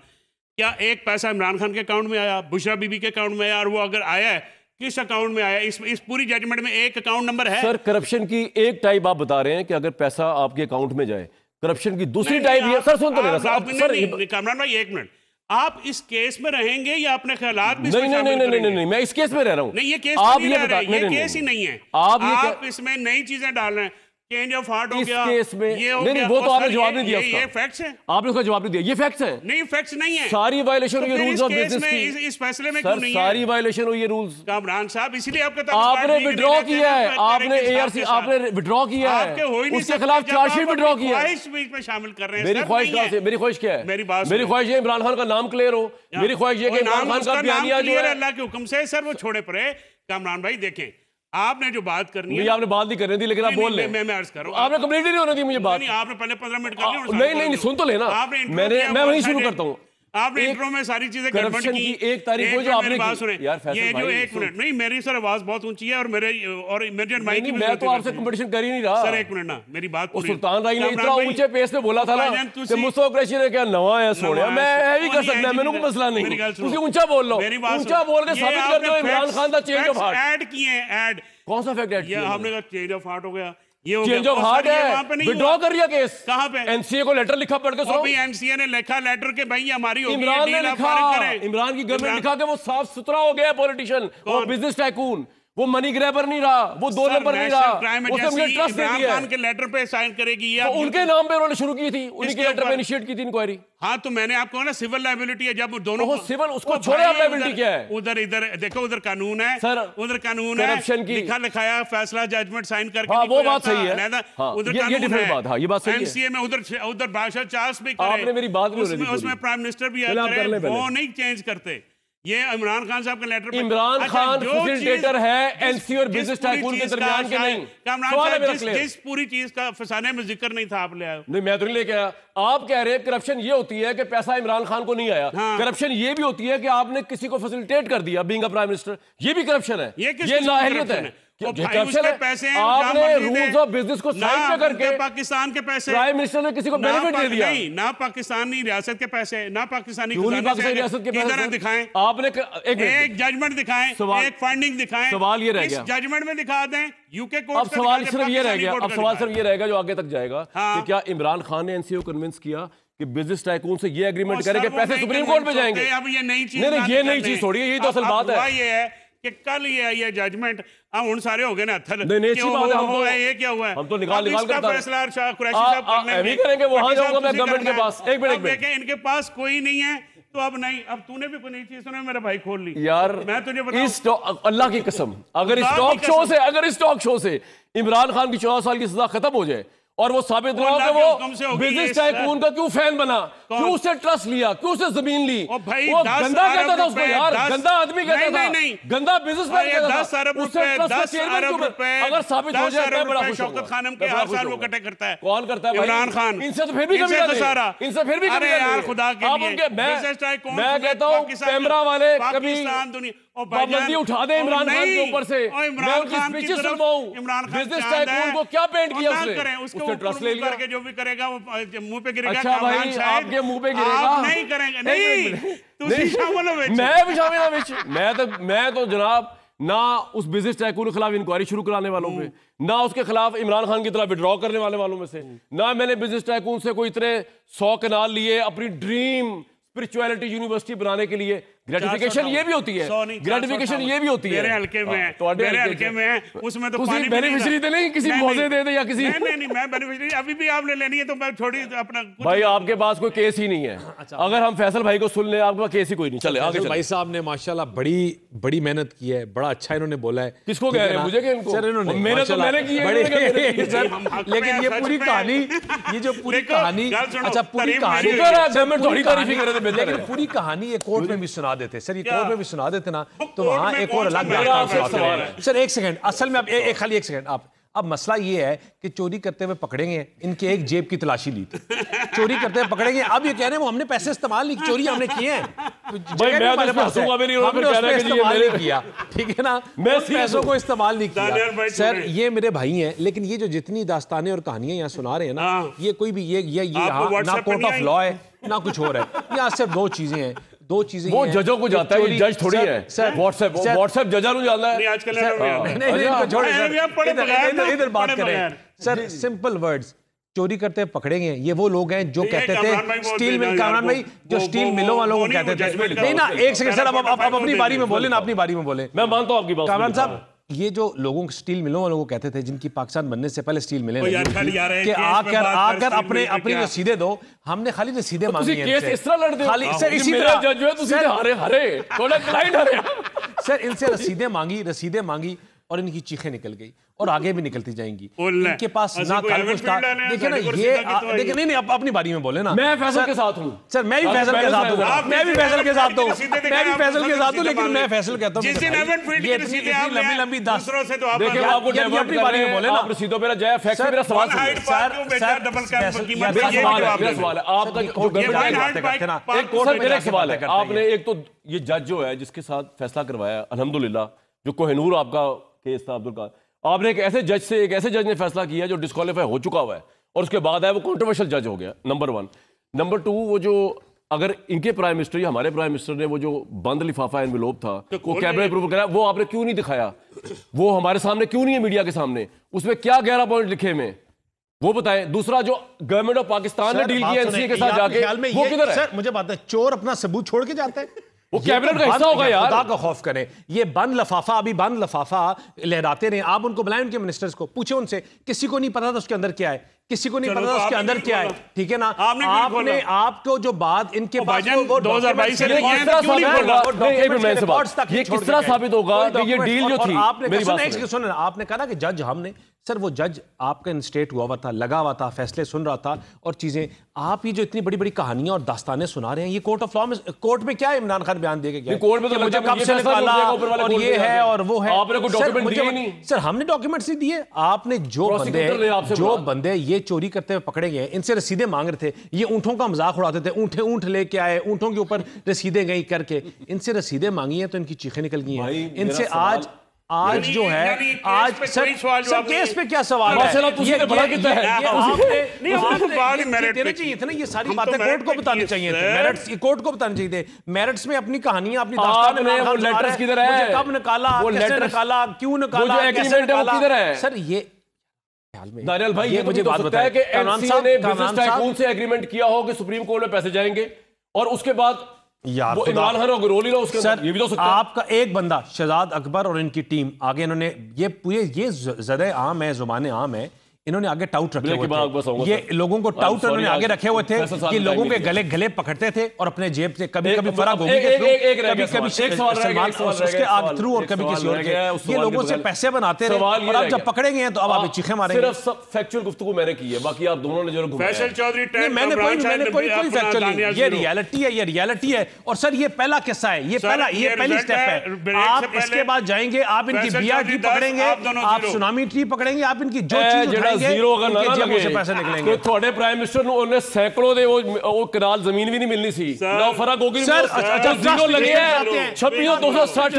क्या एक पैसा इमरान खान के अकाउंट में आया, बुशरा बीबी के अकाउंट में आया, और वो अगर आया है किस अकाउंट में आया? इस पूरी जजमेंट में एक अकाउंट नंबर है। सर करप्शन की एक टाइप आप बता रहे हैं कि अगर पैसा आपके अकाउंट में जाए, करप्शन की दूसरी टाइप ये। सर सुन तो लेना सर, कामरान भाई 1 मिनट, आप इस केस में रहेंगे या अपने ख्यालात भी? नहीं, मैं इस केस में रह रहा हूँ। नहीं, ये केस आप नहीं ये रह रहे, बता, ये केस ही नहीं है। आप इसमें नई चीजें डाल रहे हैं, चेंज ऑफ हार्ट हो गया, केस में ये हो नहीं, गया। वो तो आपने जवाब नहीं दिया, ये फैक्ट्स हैं, आपने उसका जवाब नहीं दिया। ये फैक्ट्स हैं? नहीं, फैक्ट्स नहीं है। सारी वायलेशन हुई रूल्स ऑफ बिजनेस की इस फैसले में क्यों नहीं है? सारी वायलेशन हुई है रूल्स। कामरान साहब, इसीलिए आपने विड्रॉ किया है, आपने एआरसी आपने विड्रॉ किया है, उसके खिलाफ चार्जशीट विड्रॉ किया है। बीच में शामिल कर रहे हैं। मेरी ख्वाहिश कहां से? मेरी ख्वाहिश क्या है? मेरी बात, मेरी ख्वाहिश है इमरान खान का नाम क्लियर हो। मेरी ख्वाहिश है कि इमरान खान का बयानिया जो है अल्लाह के हुक्म से सर वो छोड़े पड़े। कामरान भाई देखें, आपने जो बात करनी है, आपने बात नहीं करनी थी, लेकिन आप बोल रहे हैं। मैं अर्ज कर रहा हूं, आपने कंप्लीट नहीं होने दी मुझे बात। नहीं, आपने पहले 15 मिनट कर लिया। नहीं, सुन तो लेना, मैं वहीं शुरू करता हूँ। आपने इंट्रो में सारी चीजें गड़बड़ की। एक तारीख को जो आपने बात सुने यार, ये जो 1 मिनट नहीं, मेरी सर आवाज बहुत ऊंची है, और मेरे और इमरजेंट माइक की मैं तो आपसे कंपटीशन कर ही नहीं रहा सर। 1 मिनट ना, मेरी बात पूरी। सुल्तान राई ने इतना ऊंचे पेस पे बोला था ना कि मुस्तफा कुरैशी ने क्या नवा है सोनिया, मैं है भी कर सकता है, मैंने कोई मसला नहीं। तुसी ऊंचा बोल लो, ऊंचा बोल के साबित कर दो इमरान खान का चेंज ऑफ हार्ट। ऐड किए, ऐड कौन सा फैक्ट ऐड किया? हमने कहा चेंज ऑफ हार्ट हो गया, ये चेंज ऑफ हार्ट है, विड्रॉ कर लिया केस। कहाँ पे? एनसीए को लेटर लिखा, पढ़ के सुनो। भाई एनसीए ने लिखा लेटर के भाई हमारी होगी, इमरान ने लिखा, इमरान की गवर्नमेंट लिखा कि वो साफ सुथरा हो गया पॉलिटिशियन, वो बिजनेस टाइकून, वो मनी ग्रैबर नहीं रहा, वो 2 नंबर नहीं रहा, उसने मुझे ट्रस्ट दे दिया। खान के लेटर पे साइन करेगी, तो उनके नाम पे उन्होंने शुरू की थी, उनके लेटर पे इनिशिएट की थी इंक्वायरी। हाँ, तो मैंने आपको ना सिविल लायबिलिटी है, जब दोनों सिविल, उसको छोड़े, आप लायबिलिटी क्या है? उधर इधर देखो, उधर कानून है सर, उधर कानून है, करप्शन की लिखा लिखाया फैसला जजमेंट साइन करके। हाँ, वो बात सही है, उधर ये डिफरेंट बात है, ये बात सही है। एनसीए में उधर भाषा चार्ज भी करे, आपने मेरी बात नहीं होने दी, उसमें प्राइम मिनिस्टर भी है, वो नहीं चेंज करते। ये इमरान खान साहब के लेटर पे इमरान खान फैसिलिटेटर है एनसी और बिजनेस टाइकून के दरमियान के नहीं। जिस पूरी चीज का फसाने में जिक्र नहीं था, आप ले आए। नहीं, मैं तो नहीं लेके आया। आप कह रहे हैं करप्शन ये होती है कि पैसा इमरान खान को नहीं आया। करप्शन ये भी होती है कि आपने किसी को फैसिलिटेट कर दिया बीइंग अ प्राइम मिनिस्टर, ये भी करप्शन है, ये नाअहलियत है। वो भाई corruption उसके है। पैसे हैं, आपने जहाँ मर्जी rules दें। of business को ना side पे करके पाकिस्तान के पैसे, प्राइम मिनिस्टर ने किसी को ना बेनिफिट दे दिया। नहीं, ना पाकिस्तानी रियासत के पैसे, ना पाकिस्तानी क्यों नहीं खजाने से पाकिस्तानी रियासत के पैसे? किधर दिखाएं, आपने एक जजमेंट दिखाएं, एक फंडिंग दिखाएं। सवाल ये रह इस गया। जजमेंट में दिखा दें, यूके अब कोर्ट सवाल सिर्फ ये रह गया, अब सवाल सिर्फ ये रहेगा जो आगे तक जाएगा हाँ। कि क्या इमरान खान ने एनसीओ कन्विंस किया कि बिजनेस टाइकून से ये एग्रीमेंट करें कि वो पैसे नहीं सुप्रीम कोर्ट में करने जाएंगे? सकते, अब ये नई चीज नहीं, ये कर नई दें। चीज थोड़ी है, यही तो अब असल बात है। हुआ ये है कि कल ये जजमेंट अब उन सारे हो गए ना थल नहीं, अच्छी बात है, हम तो- ये क्या हुआ है, हम तो निकाल अब निकाल इसका कर बता रहे। फैसला शाह कुरैशी साहब आप करने एवी करेंगे, वहां भट्टी साहब जाऊंगा मैं तुसी गवर्नमेंट के करना है। पास। एक मिनट, अब देखें इनके पास कोई नहीं है तो अब नहीं, अब तूने भी कोई नई चीज सुना, मेरा भाई खोल ली यार। मैं तुझे बताऊं, इस अल्लाह की कसम, अगर इस खुदा की टॉक शो कसम। से अगर इस टॉक शो से इमरान खान की 14 साल की सजा खत्म हो जाए और वो साबित ना हो अल्लाह कि के हुक्म से वो होगी बिजनेस ये टाइकून का क्यों फैन बना, क्यों उससे ट्रस्ट लिया, क्यों उससे जमीन ली, ओ भाई, वो 10 गंदा अरब कहता था उसको रुपए, यार, 10 गंदा आदमी कहता था, नहीं, गंदा बिजनेसमैन अरे कहता 10 था, अरब उससे रुपए, ट्रस्ट का 10 चेयरमैन अरब क्यों रुपए, अगर साबित हो 10 जाए, अरब मैं बड़ा रुपए खुश शौकत होऊंगा। खानम के मैं बड़ा हर खुश साल वो होऊंगा। इकट्ठे करता है। कौन करता है भाई? इमरान खान। इनसे तो फिर भी इनसे कमी तो सारा। इनसे फिर भी अरे यार खुदा के आप लिए, उनके बिजनेस टाइकून मैं समेत कहता हूँ पाकिस्तान कैमरा वाले कभी पाकिस्तान दुनिया ओ भाईजान, पाबंदी उठा दे इमरान खान के नहीं, ऊपर से, ओ इमरान मैं उनकी खान की स्पीचेस तरफ सुनवाऊं। इमरान खान बिजनेस चांद टाइकून है, को क्या पेंट और किया ना उसने? करें, उसके उसने ऊपर ट्रस्ट ले लिया। करके जो भी करेगा वो मुंह पे गिरेगा। अच्छा भाई, कामरान शायद आपके मुंह पे गिरेगा? आप नहीं करेंगे, नहीं तुसी शामिल हो विच। मैं भी शामिल हूं विच। मैं तो जनाब ना उस बिजनेस टाइकून के खिलाफ इंक्वायरी शुरू कराने वालों पे, ना उसके खिलाफ इमरान खान की तरह विड्रॉ करने वालों में से, ना मैंने बिजनेस टाइकून से कोई इतने 100 कनाल लिए अपनी ड्रीम स्पिरिचुअलिटी यूनिवर्सिटी बनाने के लिए। ग्रेटिफिकेशन ये भी होती है, ग्रेटिफिकेशन ये भी होती है। मेरे हल्के में है, मेरे हल्के में है, उसमें तो पानी बेनिफिशियरी तो नहीं, किसी मौजे दे दे या किसी। नहीं मैं बेनिफिशियरी अभी भी आपने लेनी है तो मैं छोड़ी अपना भाई आपके पास कोई केस ही नहीं है। अगर हम फैसल भाई को सुन ले, आपके पास केस ही कोई नहीं। चले आगे चले। भाई साहब ने माशाल्लाह बड़ी मेहनत की है, बड़ा अच्छा इन्होंने बोला है। किसको कह रहे हैं? मुझे क्या इनको? सर इन्होंने मैंने की है, लेकिन ये पूरी कहानी, ये जो पूरी कहानी, अच्छा पूरी कहानी लेकिन पूरी कहानी ये कोर्ट में भी सुना देते सर, ये कोर्ट में भी सुना देते ना तो वहां एक और अलग सर। एक सेकंड, असल में अब खाली एक सेकंड, आप अब मसला ये है कि चोरी करते हुए पकड़ेंगे, इनके एक जेब की तलाशी ली थी, चोरी करते हुए पकड़ेंगे। अब ये कह रहे हैं वो हमने पैसे इस्तेमाल नहीं, चोरी हमने किए हैं, हमने किया, ठीक है ना, मैं पैसों को इस्तेमाल नहीं किया। सर ये मेरे भाई हैं, लेकिन ये जो जितनी दास्तानें और कहानियां यहाँ सुना रहे हैं ना, ये कोई भी ये ना कोर्ट ऑफ लॉ है ना कुछ और है, यहाँ सिर्फ दो चीजें हैं। वो जजों को जाता है, ये जज थोड़ी है। व्हाट्सएप जजा को जाता है। इधर बात करें सर, सिंपल वर्ड्स, चोरी करते पकड़ेंगे, ये वो लोग हैं जो कहते थे स्टील मिल, कामरान भाई जो स्टील मिलों वालों को कहते थे। नहीं ना, एक सेकंड सर, अब अपनी बारी में बोले ना, अपनी बारी में बोले। मैं मानता हूं आपकी बात कामरान साहब, ये जो लोगों स्टील मिलों वालों को कहते थे जिनकी पाकिस्तान बनने से पहले स्टील मिलें कि आकर अपनी रसीदें दो, हमने खाली रसीदें मांगी हैं केस इस तरह लड़ दो खाली सर, इसी तरह जज जो है तो सीधे हरे थोड़ा क्लाइंट हरे सर, इनसे रसीदें मांगी और इनकी चीखें निकल गई और आगे भी निकलती जाएंगी। इनके पास ना कल कुछ था। देखिए ना, ये देखिए, नहीं अपनी बारी में बोले ना। मैं फैसल के साथ हूं सर, मैं भी फैसल के साथ हूं, मैं भी फैसल के साथ हूं, लेकिन मैं फैसल कहता हूं लंबी लंबी दूसरों से तो आप अपनी बारी में बोले ना, आप रसीदों पे जाए। फैक्ट मेरा सवाल मेरा सवाल है, आपने एक तो ये जज जो है जिसके साथ फैसला करवाया अल्हम्दुलिल्लाह, जो कोहिनूर आपका केस था अब्दुल कादर, आपने एक ऐसे जज ने फैसला किया जो डिस्क्वालीफाई हो चुका हुआ है और उसके बाद है वो कंट्रोवर्शियल जज हो गया। नंबर 1। नंबर 2, वो जो अगर इनके प्राइम मिनिस्टर या हमारे प्राइम मिनिस्टर ने वो जो बंद लिफाफा एनवेलोप था वो कैबिनेट अप्रूवल कराया, वो आपने क्यों नहीं दिखाया? वो हमारे सामने क्यों नहीं है, मीडिया के सामने? उसमें क्या 11 पॉइंट लिखे में, वो बताएं। दूसरा, जो गवर्नमेंट ऑफ पाकिस्तान ने डील किया एनसीए के साथ जाके, वो किधर है? सर मुझे बात है, चोर अपना सबूत छोड़ के जाते हैं, वो कैबिनेट का हिस्सा होगा यार। खुदा का खौफ करें, ये बंद लफाफा लहराते रहे। आप उनको बुलाएं, उनके मिनिस्टर्स को पूछे, उनसे किसी को नहीं पता था उसके अंदर क्या है, किसी को नहीं पता था उसके अंदर क्या है, ठीक है ना। आपने आपको जो बात इनके पास 2022 से ये किस तरह साबित होगा कि ये डील जो थी? आपने कहा ना कि जज हमने, सर वो जज आपका इंस्टेट हुआ था, लगा हुआ था, फैसले सुन रहा था और चीजें, आप ये जो इतनी बड़ी बड़ी कहानियां और दास्तानें सुना रहे हैं, ये कोर्ट ऑफ लॉ में, कोर्ट में क्या है इमरान खान बयान देके गया? कोर्ट में तो मुझे कब से निकाला और ये है और वो है। आपने कोई डॉक्यूमेंट दिए नहीं? सर हमने डॉक्यूमेंट्स नहीं दिए। आपने जो बंदे ये चोरी करते हुए पकड़े गए, इनसे रसीदें मांग रहे थे, ये ऊंटों का मजाक उड़ाते थे, ऊंट लेके आए, ऊंटों के ऊपर रसीदें गई करके, इनसे रसीदें मांगी हैं तो इनकी चीखें निकल गई हैं। इनसे आज आज जो है आज सर केस पे क्या सवाल है? ये चाहिए थे ना, ये सारी बातें कोर्ट को बतानी चाहिए थी, मेरिट्स कोर्ट को बतानी चाहिए थे। मेरिट्स में अपनी कहानियां, अपनी दास्तान में वो लेटर्स किधर है, कब निकाला, कैसे निकाला, क्यों निकाला, कैसे निकाला? सर ये दानियाल भाई, ये मुझे बात बताया कि एनसीए ने बिजनेस टाइकून से एग्रीमेंट किया हो कि सुप्रीम कोर्ट में पैसे जाएंगे और उसके बाद यार वो इमरान खान को रोल ही ना उसके सर, ये भी तो सकता है। आपका एक बंदा शहजाद अकबर और इनकी टीम आगे इन्होंने ये पूरे ये ज़रे आम है, जुबान आम है, इन्होंने आगे टाउट रखे हुए थे, ये लोगों को टाउट उन्होंने आगे रखे हुए थे कि लोगों के गले गले पकड़ते थे और अपने जेब से कभी कभी फराग गोभी के थ्रू, कभी कभी सलमान उसके आग थ्रू और कभी किसी और के, ये लोगों से पैसे बनाते रहे और अब जब पकड़े गए तो अब आप चीखें मारेंगे। सिर्फ फैक्चुअल गुफ्तगू मैंने की है, बाकी आप दोनों ने जो फैसल चौधरी मैंने कोई फैक्चुअल नहीं, ये रियलिटी है, ये रियलिटी है। और सर ये पहला किस्सा है, ये पहली स्टेप है। आप इसके बाद जाएंगे, आप इनकी बीआरटी पकड़ेंगे, आप सुनामी ट्री पकड़ेंगे, आप इनकी जो चीज उठाएंगे पैसे निकलेंगे। थोड़े प्राइम मिनिस्टर ने सैकड़ों दे वो किराल जमीन भी नहीं मिलनी सी ना फरा गोगी सर, जीरो लगे हैं 26,260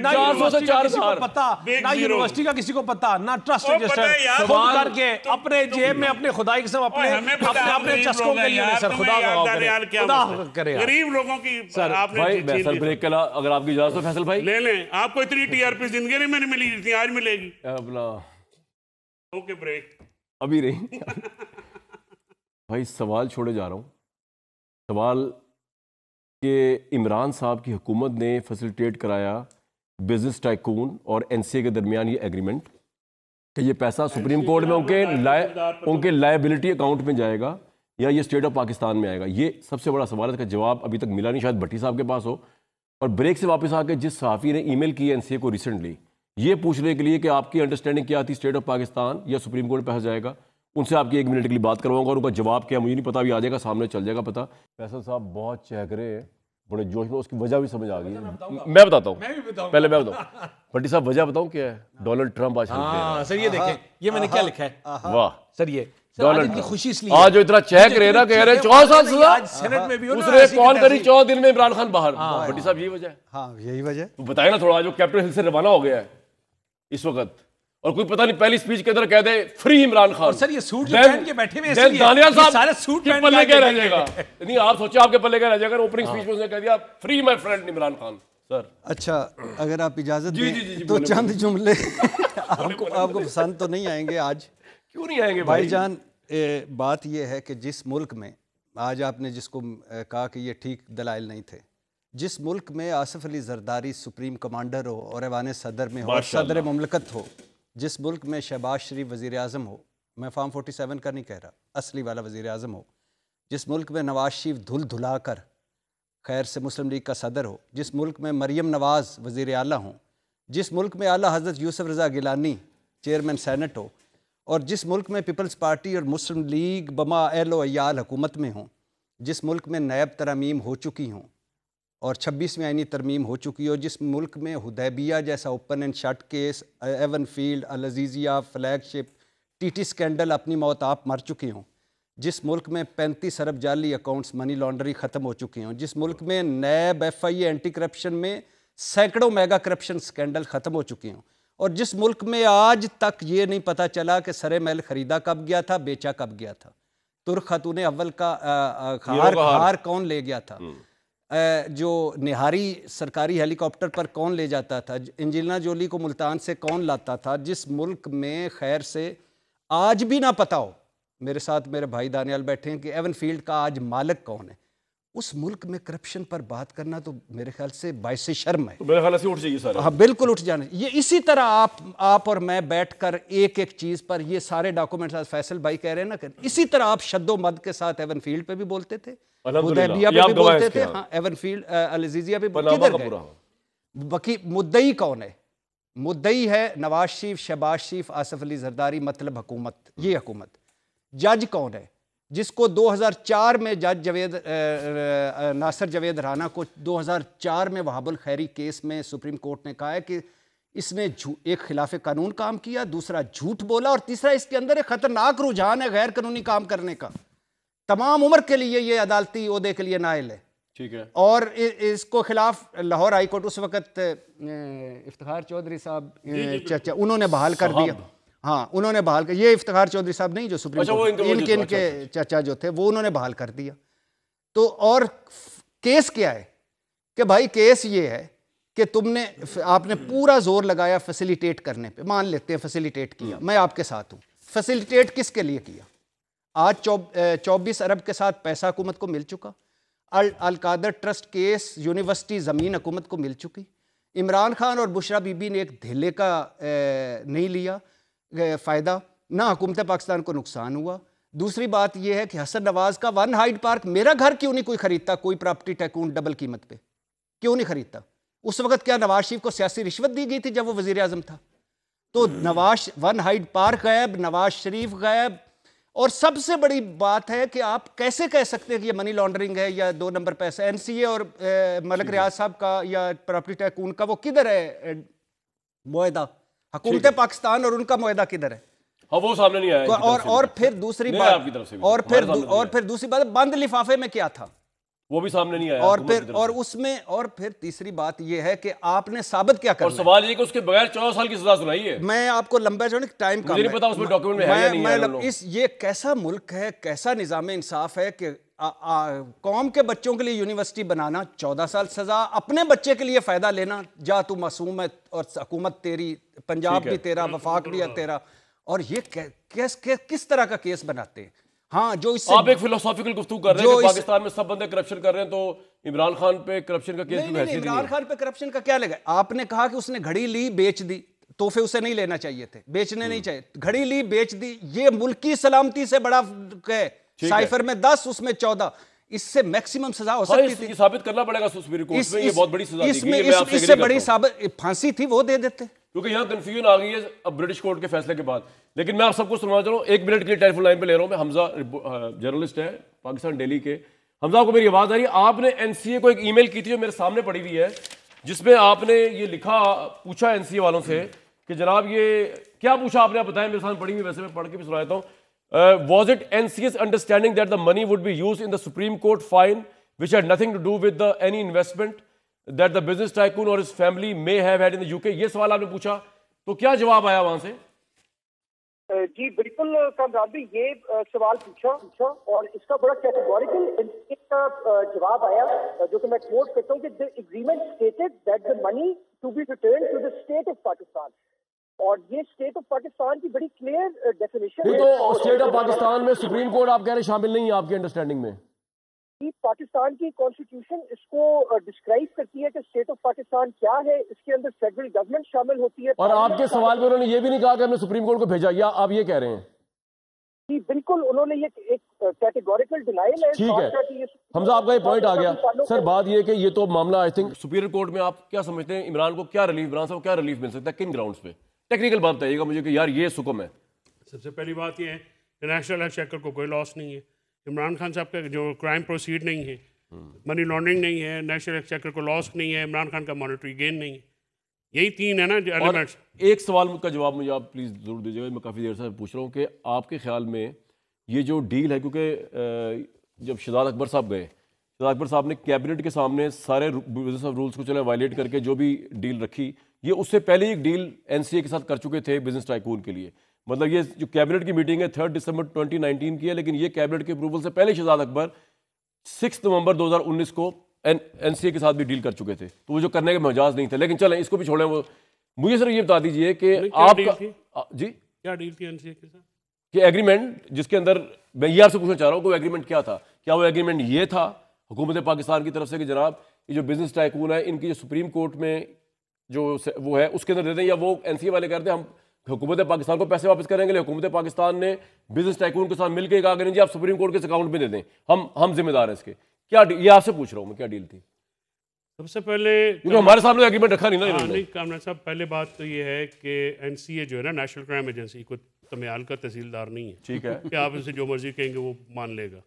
400 से 4,000 पता ना, यूनिवर्सिटी का किसी को पता ना, ट्रस्ट रजिस्टर खुद करके अपने जेब में अपने खुदाई के अपने चस्कों के लिए सर, खुदा करे गरीब लोगों की। सर भाई मैं सर ब्रेक करा, अगर आपकी इजाजत हो फैसल भाई ले लें। आपको इतनी टीआरपी जिंदगी में नहीं मिली जितनी आज मिलेगी। अपना ओके ब्रेक अभी नहीं भाई, सवाल छोड़े जा रहा हूँ। सवाल कि इमरान साहब की हुकूमत ने फैसिलिटेट कराया बिजनेस टाइकून और एनसीए के दरमियान ये एग्रीमेंट कि ये पैसा सुप्रीम कोर्ट में उनके लायबिलिटी अकाउंट में जाएगा या ये स्टेट ऑफ पाकिस्तान में आएगा। ये सबसे बड़ा सवाल है, इसका जवाब अभी तक मिला नहीं, शायद भट्टी साहब के पास हो। और ब्रेक से वापस आके जिस सहाफ़ी ने ईमेल की है एनसीए को रिसेंटली, ये पूछने के लिए कि आपकी अंडरस्टैंडिंग क्या थी, स्टेट ऑफ पाकिस्तान या सुप्रीम कोर्ट में पैसा जाएगा, उनसे आपकी 1 मिनट के लिए बात करवाऊंगा और उनका जवाब क्या मुझे नहीं पता, अभी आ जाएगा सामने, चल जाएगा पता। फैसल साहब बहुत चहक रहे हैं, बड़े जोश में, उसकी वजह भी समझ आ गई है। मैं बताता हूँ, पहले मैं बताऊँ भट्टी साहब वजह बताऊँ क्या है। डोनाल्ड ट्रम्प आज सर ये देखें, ये मैंने क्या लिखा है, वाह सर, ये डोनाल्ड खुशी इसलिए आज जो इतना चहक रहे ना, कह रहे 14 साल सजा, उसने कॉल करी 14 दिन में इमरान खान बाहर। भट्टी साहब यही वजह है? हाँ यही वजह। तो बताए ना थोड़ा, जो कैपिटल हिल से रवाना हो गया है इस वक्त, और कोई पता नहीं पहली स्पीच के अंदर कह दे फ्री इमरान खान। और सर ये सूट पहन के बैठे हुए हैं, दानियाल साहब सारे सूट पहन पल्ले क्या रह जाएगा? नहीं आप सोचे आपके पल्ले क्या रह जाएगा? ओपनिंग स्पीच में उसने कह दिया free my friend Imran Khan. Sir अच्छा, अगर आप इजाजत दें तो चंद जुमले आपको पसंद तो नहीं आएंगे आज। क्यों नहीं आएंगे भाईजान? बात यह है कि जिस मुल्क में आज आपने जिसको कहा कि ये ठीक दलाइल नहीं थे, जिस मुल्क में आसिफ अली जरदारी सुप्रीम कमांडर हो और ऐवान सदर में हो, सदर मुमलकत हो, जिस मुल्क में शहबाज शरीफ वज़ीर आज़म हो, मैं फार्म 47 का नहीं कह रहा, असली वाला वज़ीर आज़म हो, जिस मुल्क में नवाज शरीफ धुल धुला कर खैर से मुस्लिम लीग का सदर हो, जिस मुल्क में मरियम नवाज़ वज़ीर आला हो, जिस मुल्क में आला हज़रत यूसुफ रज़ा गिलानी चेयरमैन सेनेट हो, और जिस मुल्क में पीपल्स पार्टी और मुस्लिम लीग बमा एलो अयाल हुकूमत में हों, जिस मुल्क में नैब तरमीम हो चुकी हों और 26वीं आईनी तरमीम हो चुकी हो, जिस मुल्क में हुदैबिया जैसा open and shut case, Avenfield, Al Azizia, flagship, TT scandal, अपनी मौत आप मर चुके हों, जिस मुल्क में 35 अरब जाली अकाउंट्स मनी लॉन्ड्री ख़त्म हो चुके हों, जिस मुल्क में नैब FIA एंटी करप्शन में सैकड़ों मेगा करप्शन स्कैंडल ख़त्म हो चुके हों, और जिस मुल्क में आज तक ये नहीं पता चला कि सरे महल ख़रीदा कब गया था, बेचा कब गया था, तुर्क खातून अव्वल का हार कौन ले गया था, जो निहारी सरकारी हेलीकॉप्टर पर कौन ले जाता था, एंजेलिना जोली को मुल्तान से कौन लाता था, जिस मुल्क में खैर से आज भी ना पता हो, मेरे साथ मेरे भाई दानियाल बैठे हैं, कि एवन फील्ड का आज मालिक कौन है, उस मुल्क में करप्शन पर बात करना तो मेरे ख्याल से बायसे शर्म है। तो मेरे ख्याल से उठ जाइए सर। हाँ बिल्कुल उठ जाना। ये इसी तरह आप और मैं बैठकर एक एक चीज़ पर, ये सारे डॉक्यूमेंट्स आज फैसल भाई कह रहे हैं ना, इसी तरह आप शद्दो मद के साथ एवन फील्ड पे भी बोलते थे, हुदैबिया पे भी बोलते थे, हाँ एवन फील्ड अल अज़ीज़िया पे किधर गए? बाकी मुद्दई कौन है? मुद्दई है नवाज शरीफ, शहबाज शरीफ, आसिफ अली जरदारी, मतलब हुकूमत, ये हुकूमत। जज कौन है? जिसको 2004 में जज नासिर जवेद राना को 2004 में वहाबुल खैरी केस में सुप्रीम कोर्ट ने कहा है कि इसने एक खिलाफ कानून काम किया, दूसरा झूठ बोला, और तीसरा इसके अंदर एक खतरनाक रुझान है गैर कानूनी काम करने का। तमाम उम्र के लिए ये अदालती ओहदे के लिए नाइल है। ठीक है। और इसको खिलाफ लाहौर हाई कोर्ट उस वक्त इफ्तिखार चौधरी साहब चचा उन्होंने बहाल कर दिया। हाँ, उन्होंने बहाल कर, ये इफ्तिखार चौधरी साहब नहीं जो सुप्रीम कोर्ट, इनके चचा जो थे वो उन्होंने बहाल कर दिया। तो और केस क्या है कि भाई केस ये है कि आपने पूरा जोर लगाया फैसिलिटेट करने पे, मान लेते हैं फैसिलिटेट किया, मैं आपके साथ हूं। फैसिलिटेट किसके लिए किया? आज 24 अरब के साथ पैसा हुकूमत को मिल चुका। अल-कादर ट्रस्ट केस यूनिवर्सिटी ज़मीन हुकूमत को मिल चुकी। इमरान खान और बुशरा बीबी ने एक धेले का नहीं लिया फ़ायदा, ना हुकूमत पाकिस्तान को नुकसान हुआ। दूसरी बात यह है कि हसन नवाज का वन हाइड पार्क, मेरा घर क्यों नहीं कोई खरीदता? कोई प्रॉपर्टी टैकून डबल कीमत पे क्यों नहीं खरीदता? उस वक्त क्या नवाज शरीफ को सियासी रिश्वत दी गई थी जब वो वजीर आजम था? तो नवाज वन हाइड पार्क गायब, नवाज शरीफ गायब। और सबसे बड़ी बात है कि आप कैसे कह सकते हैं कि ये मनी लॉन्ड्रिंग है या 2 नंबर पैसा? एनसीए और मलिक रियाज साहब का या प्रॉपर्टी टैकून का वो किधर है मुआहदा? हुकूमत पाकिस्तान और उनका मुआहदा किधर है? हाँ, वो सामने नहीं आया। और फिर दूसरी बात, और फिर दूसरी बात, बंद लिफाफे में क्या था वो भी सामने नहीं आया। और फिर तीसरी बात यह है कि आपने साबित क्या करना। और सवाल ये कि उसके बगैर 14 साल की सजा सुनाई है। मैं आपको लंबा जो टाइम का मुझे नहीं पता उसमें डॉक्यूमेंट में है या नहीं है। ये कैसा मुल्क है, कैसा निज़ाम इंसाफ है कि कौम के बच्चों के लिए यूनिवर्सिटी बनाना 14 साल सजा, अपने बच्चे के लिए फायदा लेना, जा तू मासूम है और हुकूमत तेरी, पंजाब भी तेरा, वफाक भी है तेरा। और ये किस तरह का केस बनाते हैं? हाँ, जो इससे आप एक फिलोसॉफिकल गुफ्तगू कर रहे हैं कि पाकिस्तान में सब बंदे करप्शन कर रहे हैं, तो इमरान खान पे करप्शन का केस नहीं, इमरान खान पे करप्शन का क्या लगा? आपने कहा कि उसने घड़ी ली, बेच दी, तोहफे उसे नहीं लेना चाहिए थे, बेचने नहीं चाहिए, घड़ी ली, बेच दी। ये मुल्क की सलामती से बड़ा है। साइफर में 10, उसमें 14, इससे मैक्सिमम सजा हो सकती थी। साबित करना पड़ेगा सुप्रीम कोर्ट में, ये बहुत बड़ी सजा दी गई है। इससे बड़ी फांसी थी, वो दे देते, क्योंकि यहाँ कंफ्यूजन आ गई है अब ब्रिटिश कोर्ट के फैसले के बाद। लेकिन मैं आप सबको सुनवा चाह रहा हूँ, 1 मिनट के लिए टेलीफोन लाइन पे ले रहा हूँ मैं। हमजा जर्नलिस्ट है पाकिस्तान डेली के। हमजा, को मेरी आवाज आ रही है? आपने एनसीए को एक ईमेल की थी जो मेरे सामने पड़ी हुई है, जिसमें आपने ये लिखा, पूछा एनसीए वालों से कि जनाब ये क्या पूछा आपने, आप बताएं। मेरे सामने पड़ी हुई, वैसे मैं पढ़ के भी सुना देता हूँ। Was it NCA's understanding that the money would be used in the Supreme Court fine which had nothing to do with any investment that the business tycoon और his family may have had in the UK? ये सवाल आपने पूछा, तो क्या जवाब आया वहां से? जी बिल्कुल कामरान भाई, ये सवाल पूछा और इसका बड़ा कैटेगोरिकल जवाब आया, जो कि मैं कोट करता हूँ कि the agreement stated that the money to be return to the state of Pakistan. और ये स्टेट ऑफ पाकिस्तान की बड़ी क्लियर डेफिनेशन है। तो स्टेट ऑफ पाकिस्तान में सुप्रीम कोर्ट आप कह रहे शामिल नहीं है आपकी अंडरस्टैंडिंग में? पाकिस्तान की कॉन्स्टिट्यूशन इसको डिस्क्राइब करती है कि स्टेट ऑफ पाकिस्तान क्या है, इसके अंदर फेडरल गवर्नमेंट शामिल होती है। और आपके सवाल में उन्होंने ये भी नहीं कहा कि हमने सुप्रीम कोर्ट को भेजा, या आप ये कह रहे हैं? जी बिल्कुल, उन्होंने ये एक कैटेगोरिकल डिनायल है। ठीक है हमजा, आपका ये पॉइंट आ गया। सर बात ये कि ये तो मामला आई थिंक सुपीरियर कोर्ट में, आप क्या समझते हैं इमरान को क्या रिलीफ, इमरान साहब को क्या रिलीफ मिल सकता है, किन ग्राउंड्स पे? टेक्निकल बात बताइएगा मुझे कि यार ये सुकम है। सबसे पहली बात ये है कि नेशनल एक्सचेकर को कोई लॉस नहीं है, इमरान खान साहब का जो क्राइम प्रोसीड नहीं है, मनी लॉन्ड्रिंग नहीं है, नेशनल एक्सचेकर को लॉस नहीं है, इमरान खान का मॉनेटरी गेन नहीं है। यही 3 है ना एलिमेंट्स। एक सवाल का जवाब मुझे आप प्लीज़ ज़रूर दीजिएगा, मैं काफ़ी देर से पूछ रहा हूँ कि आपके ख्याल में ये जो डील है, क्योंकि जब शहजाद अकबर साहब गए, शहजाद अकबर साहब ने कैबिनेट के सामने सारे बिजनेस ऑफ रूल्स को चले वायलेट करके जो भी डील रखी, ये उससे पहले ही एक डील एनसीए के साथ कर चुके थे बिजनेस टाइकून के लिए। मतलब ये जो कैबिनेट की मीटिंग है 3 दिसंबर 2019 की है, लेकिन ये कैबिनेट के अप्रूवल से पहले शहजाद अकबर 6 नवंबर 2019 को एनसीए के साथ भी डील कर चुके थे, तो वो जो करने के मजाज नहीं थे। लेकिन चलें इसको भी छोड़ें। वो मुझे सर ये बता दीजिए कि आपका जी क्या डील थी एनसीए के साथ? कि एग्रीमेंट जिसके अंदर, मैं ये आपसे पूछना चाह रहा हूँ कि एग्रीमेंट क्या था? क्या वो एग्रीमेंट ये था हुकूमत पाकिस्तान की तरफ से कि जनाब ये जो बिजनेस टाइकून है इनकी जो सुप्रीम कोर्ट में जो वो है उसके अंदर दे दें, या वो एनसीए वाले कहते हैं हम हुकूमत पाकिस्तान को पैसे वापस करेंगे, हुकूमत पाकिस्तान ने बिजनेस टाइकून के साथ मिलकर कहा करें जी आप सुप्रीम कोर्ट के अकाउंट में दे दें, हम जिम्मेदार हैं इसके? क्या ये आपसे पूछ रहा हूँ मैं, क्या डील थी? सबसे पहले क्योंकि हमारे सामने एग्रीमेंट रखा नहीं ना। नहीं कामरान साहब, पहले बात तो ये है कि एनसीए जो है ना, नेशनल क्राइम एजेंसी, को तमियाल का तहसीलदार नहीं है। ठीक है कि आप इसे जो मर्जी कहेंगे वो मान लेगा।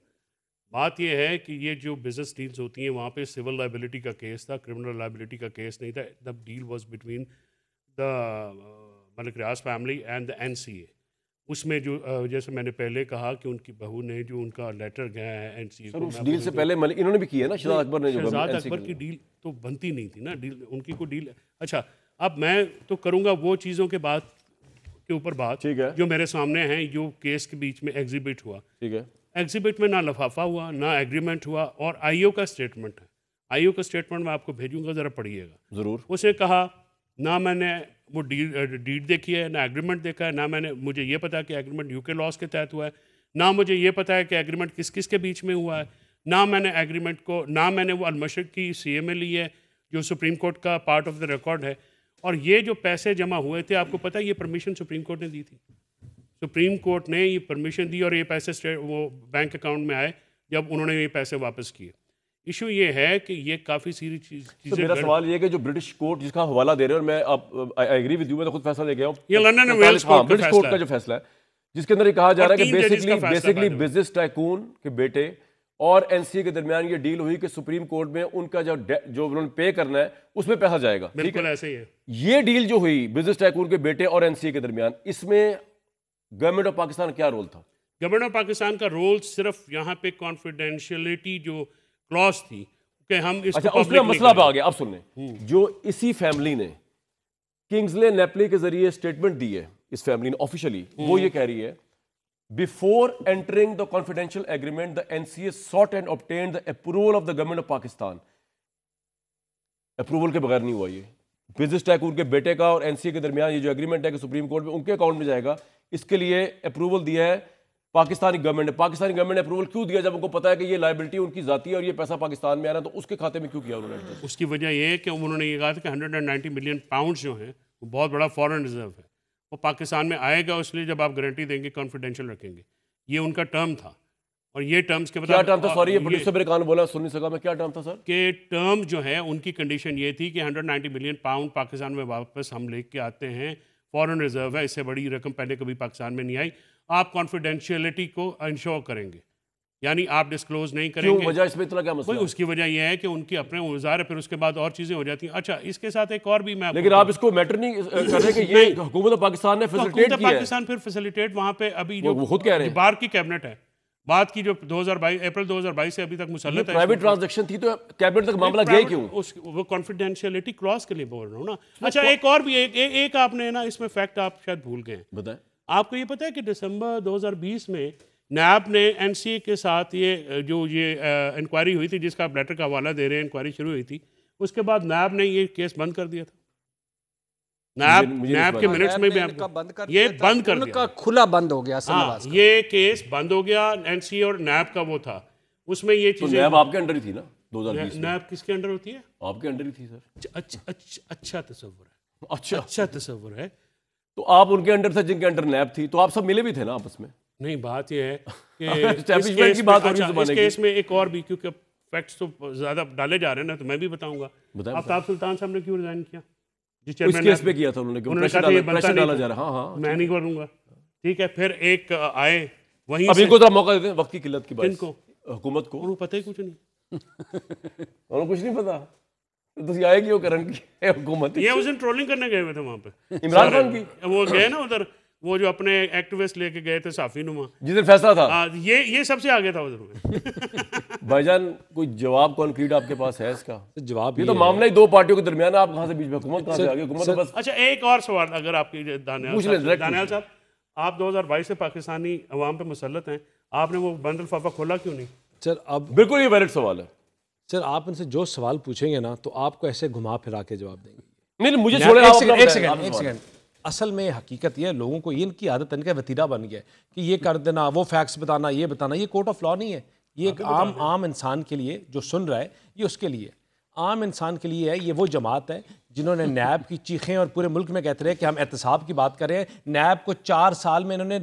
बात यह है कि ये जो बिजनेस डील्स होती हैं वहाँ पे सिविल लाइबिलिटी का केस था, क्रिमिनल लाइबिलिटी का केस नहीं था। The deal was between the Malik Riaz family and the NCA. उसमें जो जैसे मैंने पहले कहा कि उनकी बहू ने जो उनका लेटर गया है एनसीए को, उस डील से पहले इन्होंने भी किया ना, शहजाद अकबर ने जो शहजाद अकबर की डील तो बनती नहीं थी ना, डील उनकी कोई डील। अच्छा, अब मैं तो करूँगा वो चीज़ों के बाद के ऊपर बात, ठीक है, जो मेरे सामने हैं, जो केस के बीच में एग्जिबिट हुआ। ठीक है, एग्जिबिट में ना लफाफा हुआ, ना एग्रीमेंट हुआ, और आईओ का स्टेटमेंट है। आईओ का स्टेटमेंट मैं आपको भेजूंगा, ज़रा पढ़िएगा ज़रूर। उसने कहा ना मैंने वो डीड देखी है, ना एग्रीमेंट देखा है, ना मुझे ये पता है कि एग्रीमेंट यूके लॉज के तहत हुआ है, ना मुझे ये पता है कि एग्रीमेंट किस किस के बीच में हुआ है, ना मैंने एग्रीमेंट को, ना मैंने वो अलमशरक की CMA ली है जो सुप्रीम कोर्ट का पार्ट ऑफ द रिकॉर्ड है। और ये जो पैसे जमा हुए थे, आपको पता है ये परमिशन सुप्रीम कोर्ट ने दी थी। सुप्रीम कोर्ट ने ये परमिशन दी और ये पैसे वो बैंक अकाउंट में आए जब उन्होंने ये पैसे वापस किए। इशू ये है कि ये काफ़ी सारी चीज़ें। मेरा सवाल ये है कि जो ब्रिटिश कोर्ट जिसका हवाला दे रहे हैं, और मैं आई एग्री विद यू, मैं तो खुद फैसला लेके आया हूँ, ये London and Wales British court का जो फैसला है, जिसके अंदर ये कहा जा रहा है कि बेसिकली बिजनेस टाइकून के बेटे और एनसीए के दरमियान ये डील हुई कि सुप्रीम कोर्ट में उनका जो उन्होंने पे करना है उसमें पैसा जाएगा। बिल्कुल ऐसे ही है। ये डील जो हुई बिजनेस टाइकून के बेटे और एनसीए के दरमियान, इसमें गवर्नमेंट ऑफ पाकिस्तान क्या रोल था? गवर्नमेंट ऑफ पाकिस्तान का रोल सिर्फ यहाँ पे कॉन्फिडेंशियलिटी जो क्लॉज थी कि हम इसको, अच्छा, उसमें मसला आ गया। अब सुनने, जो इसी फैमिली ने किंग्सले नेपली के जरिए स्टेटमेंट दी है, इस फैमिली ने ऑफिशियली, वो ये कह रही है, before entering the confidential agreement the NCA short and obtained the approval of the government of Pakistan. Approval के बगैर नहीं हुआ ये। बिजनेस टाइकून के बेटे का और एनसीए के दरमियान ये जो एग्रीमेंट है कि सुप्रीम कोर्ट में उनके अकाउंट में जाएगा, इसके लिए अप्रूवल दिया है पाकिस्तानी गवर्नमेंट ने। पाकिस्तानी गवर्नमेंट ने अप्रूवल क्यों दिया जब उनको पता है कि ये लायबिलिटी उनकी जाती है और ये पैसा पाकिस्तान में आ रहा है, तो उसके खाते में क्यों किया उन्होंने? उसकी वजह ये है कि उन्होंने ये कहा था कि 190 मिलियन पाउंड जो है वो बहुत बड़ा फॉरेन रिजर्व है, वो पाकिस्तान में आएगा, इसलिए जब आप गारंटी देंगे कॉन्फिडेंशियल रखेंगे। ये उनका टर्म था। और ये टर्म्स के क्या टर्म था? सॉरी, ये प्रोड्यूसर मेरे कान बोला, सुन नहीं सका मैं। क्या टर्म था सर? के टर्म जो है उनकी कंडीशन ये थी कि 190 मिलियन पाउंड पाकिस्तान में वापस हम लेके आते हैं, फॉरेन रिजर्व है, इससे बड़ी रकम पहले कभी पाकिस्तान में नहीं आई, आप कॉन्फिडेंशियलिटी को इंश्योर करेंगे, यानी आप डिस्क्लोज नहीं करेंगे। क्यों वजह इसमें इतना क्या मसला? उसकी वजह यह है कि उनकी अपने औजार है, फिर उसके बाद और चीजें हो जाती हैं। अच्छा, इसके साथ एक और भी मैं, लेकिन आप इसको मैटर नहीं कर रहे कि ये हुकूमत पाकिस्तान ने फैसिलिटेट किया है। पाकिस्तान फिर फैसिलिटेट वहां पे अभी जो वो खुद कह रहे हैं, बार की कैबिनेट है, बात की जो 2022 अप्रैल 2022 से अभी तक मुसल्लत है। प्राइवेट ट्रांजैक्शन थी तो कैबिनेट तक मामला गया क्यों? वो कॉन्फिडेंशियलिटी क्रॉस के लिए बोल रहा हूँ ना। अच्छा, एक और भी एक आपने ना इसमें फैक्ट आप शायद भूल गए, बताएं। आपको ये पता है कि दिसंबर 2020 में नैब ने एनसीए के साथ ये इंक्वायरी हुई थी, जिसका आप लेटर का हवाला दे रहे हैं, इंक्वायरी शुरू हुई थी, उसके बाद नैब ने ये केस बंद कर दिया था। नैब के मिनट्स में भी इनका बंद कर ये दिया था, बंद कर उनका दिया, खुला बंद हो गया। हाँ, ये केस बंद हो गया। एनसीए और नैब का वो था, उसमें ये तो चीजें। नैब आपके अंडर ही थी ना 2020 में? नैब किसके अंडर होती है? आपके अंडर ही थी सर। अच्छा तस्वुर है, अच्छा तस्वुर है। तो आप उनके अंडर थे जिनके अंडर नैब थी, तो आप सब मिले भी थे ना आपस में? नहीं, बात यह है कि एस्टैब्लिशमेंट की बात हो रही है इस केस में एक और भी, क्योंकि फैक्ट्स तो ज्यादा डाले जा रहे हैं ना, तो मैं भी बताऊंगा। आफ्ताब सुल्तान साहब ने क्यों रिजाइन किया? इस केस पे किया था उन्होंने, प्रेशर डाला जा रहा है। हाँ, मैं नहीं करूंगा, ठीक है। फिर एक आए वहीं, अब इनको तो मौका देते हैं, वक्त की किल्लत की बात। इनको हुकूमत को उनको पता ही कुछ नहीं, उनको कुछ नहीं पता, तो आए क्यों करन की हुकूमत? ये उस दिन ट्रोलिंग करने गए हुए थे वहां पे, इमरान खान की। वो गए ना उधर, वो जो अपने एक्टिविस्ट लेके गए थे साफी नुमा, जिस दिन फैसला था। ये सबसे आगे था उधर। भाईजान, कोई जवाब कॉन्क्रीट आपके पास है इसका? जवाब ये तो मामला ही दो पार्टियों के दरमियान है, आप कहां से बीच में? हुकूमत कहां से आ गई? हुकूमत तो बस। अच्छा, एक और सवाल अगर आपकी, दानियाल साहब, आप 2022 से पाकिस्तानी अवाम पे मुसल्लत हैं, आपने वो बंद लिफाफा खोला क्यों नहीं? सर, अब बिल्कुल ये वैलिड सवाल है सर, आप इनसे जो सवाल पूछेंगे ना, तो आपको ऐसे घुमा फिरा के जवाब देंगे। नहीं, मुझे छोड़े। एक सेकंड। असल में हकीकत ये है, लोगों को ये इनकी आदत, इनका वतीरा बन गया कि ये कर देना, वो फैक्ट्स बताना, ये बताना। ये कोर्ट ऑफ लॉ नहीं है, ये एक आम इंसान के लिए जो सुन रहा है, ये उसके लिए, आम इंसान के लिए है। ये वो जमात है जिन्होंने नैब की चीखें और पूरे मुल्क में कहते रहे कि हम एहतसाब की बात करें। नैब को 4 साल में इन्होंने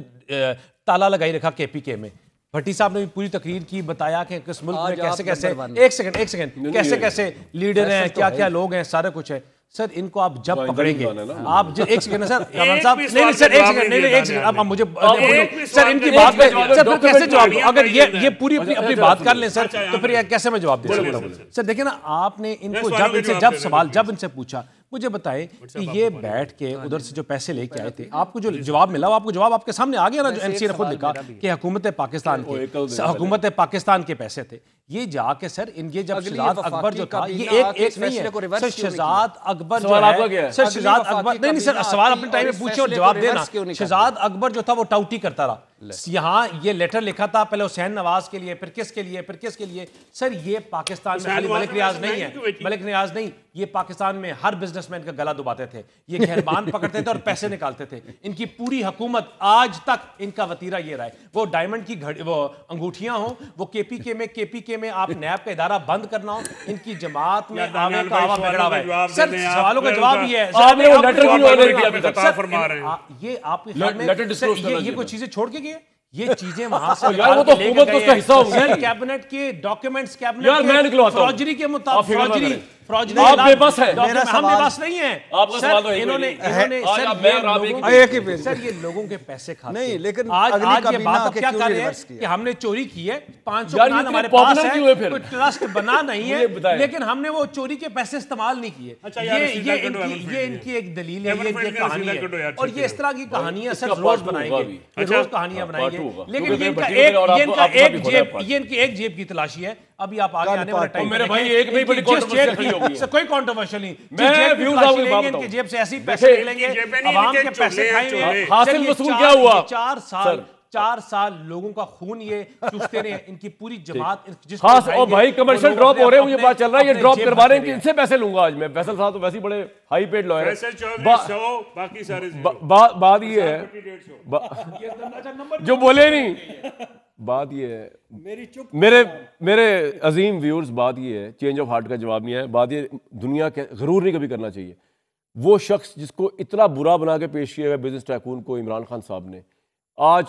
ताला लगाई रखा KPK में। भट्टी साहब ने भी पूरी तकरीर की, बताया कि किस मुल्क में कैसे कैसे, एक सेकंड, कैसे कैसे लीडर हैं, क्या क्या लोग हैं, सारा कुछ है। सर, इनको आप जब पकड़ेंगे, आप एक सेकंड सर, साहब, नहीं सर, एक सेकंड, अब मुझे सर इनकी बात पे सर फिर कैसे जवाब? अगर ये पूरी अपनी बात कर लें सर, तो फिर कैसे मैं जवाब दे सकता हूं? सर देखिए ना, आपने इनको जब इनसे पूछा, मुझे बताएं कि ये बैठ के उधर से जो पैसे लेके आए थे, आपको जो जवाब मिला वो आपको जवाब आपके सामने आ गया ना, जो एनसीए ने खुद लिखा कि हुकूमत पाकिस्तान के पैसे थे। ये जाके सर इनके जब शहजाद अकबर जो था, ये एक नहीं है सर, शहजाद अकबर जो है सर, शहजाद अकबर नहीं सर, सवाल अपने टाइम में पूछे और जवाब देना। शहजाद अकबर जो था वो टाउटी करता रहा, यहाँ ये लेटर लिखा था पहले हुसैन नवाज के लिए, फिर किसके लिए, फिर किसके लिए। सर ये पाकिस्तान में खाली मलिक रियाज नहीं है, मलिक रियाज नहीं, ये पाकिस्तान में हर बिजनेसमैन का गला दबाते थे, ये खैरबान पकड़ते थे और पैसे निकालते थे। इनकी पूरी हुकूमत आज तक इनका वतीरा ये रहा है, वो डायमंड की घड़ी, वो अंगूठियां हो, वो केपीके में आप नैब का इदारा बंद करना हो, इनकी जमात में आवे का आवा बिगड़ा हुआ है। सर सवालों का जवाब ये है, ये आपके ये कोई चीजें छोड़ के गए, ये चीजें वहां से यार वो तो हुकूमत का उसका हिस्सा हो गया। कैबिनेट के डॉक्यूमेंट्स, यार मैं निकलवाता हूं फौजरी के मुताबिक फ्रॉडरी आप बेबस है, मेरा सवाल बेबस नहीं है। आपका सवाल तो इन्होंने सर ये लोगों के पैसे खाते नहीं, लेकिन आज ये बात अब क्या कर रहे हैं कि हमने चोरी की है, 500 करोड़ हमारे पास है, कोई ट्रस्ट बना नहीं है, लेकिन हमने वो चोरी के पैसे इस्तेमाल नहीं किए। ये इनकी एक दलील है, ये इनकी कहानी है, और ये इस तरह की कहानियां सर रोज बनाएंगे, रोज कहानियां बनाएंगे। लेकिन ये इनकी एक जेब की तलाशी है। अभी आप आगे आने वाले टाइम मेरे भाई एक नहीं बड़ी कंट्रोवर्शियल खड़ी होगी, कोई कंट्रोवर्शियल नहीं, मैं व्यूज आपको बात इनकी जेब से ऐसे ही पैसे निकलेंगे, आवाम के पैसे खाएंगे। हासिल वसूल क्या हुआ? 4 साल लोगों का खून ये चूसते रहे, इनकी पूरी जमात जिस और भाई कमर्शियल ड्रॉप हो रहे हैं, मुझे बात चल रहा है, ये ड्रॉप करवा रहे हैं कि इनसे पैसे लूंगा आज मैं। फैसल साहब तो वैसे ही बड़े हाई पेड लॉयर हैं। बाकी सारे बात ये है, जो बोले नहीं, बात ये है मेरे अजीम व्यूअर्स, बात ये है, चेंज ऑफ हार्ट का जवाब नहीं है, बात ये दुनिया के गरूर नहीं कभी करना चाहिए। वो शख्स जिसको इतना बुरा बना के पेश किया गया बिजनेस टाइकून को, इमरान खान साहब ने, आज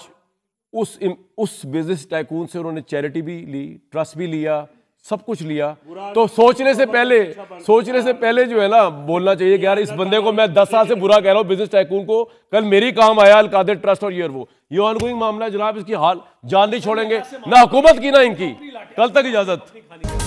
उस बिजनेस टाइकून से उन्होंने चैरिटी भी ली, ट्रस्ट भी लिया, सब कुछ लिया। तो सोचने से पहले जो है ना बोलना चाहिए कि यार इस बंदे को मैं 10 साल से बुरा कह रहा हूँ, बिजनेस टाइकून को, कल मेरी काम आया अलकादिर ट्रस्ट और ये ऑनगोइंग मामला है जनाब, इसकी हाल जान नहीं छोड़ेंगे ना हुकूमत की ना इनकी। कल तक इजाजत।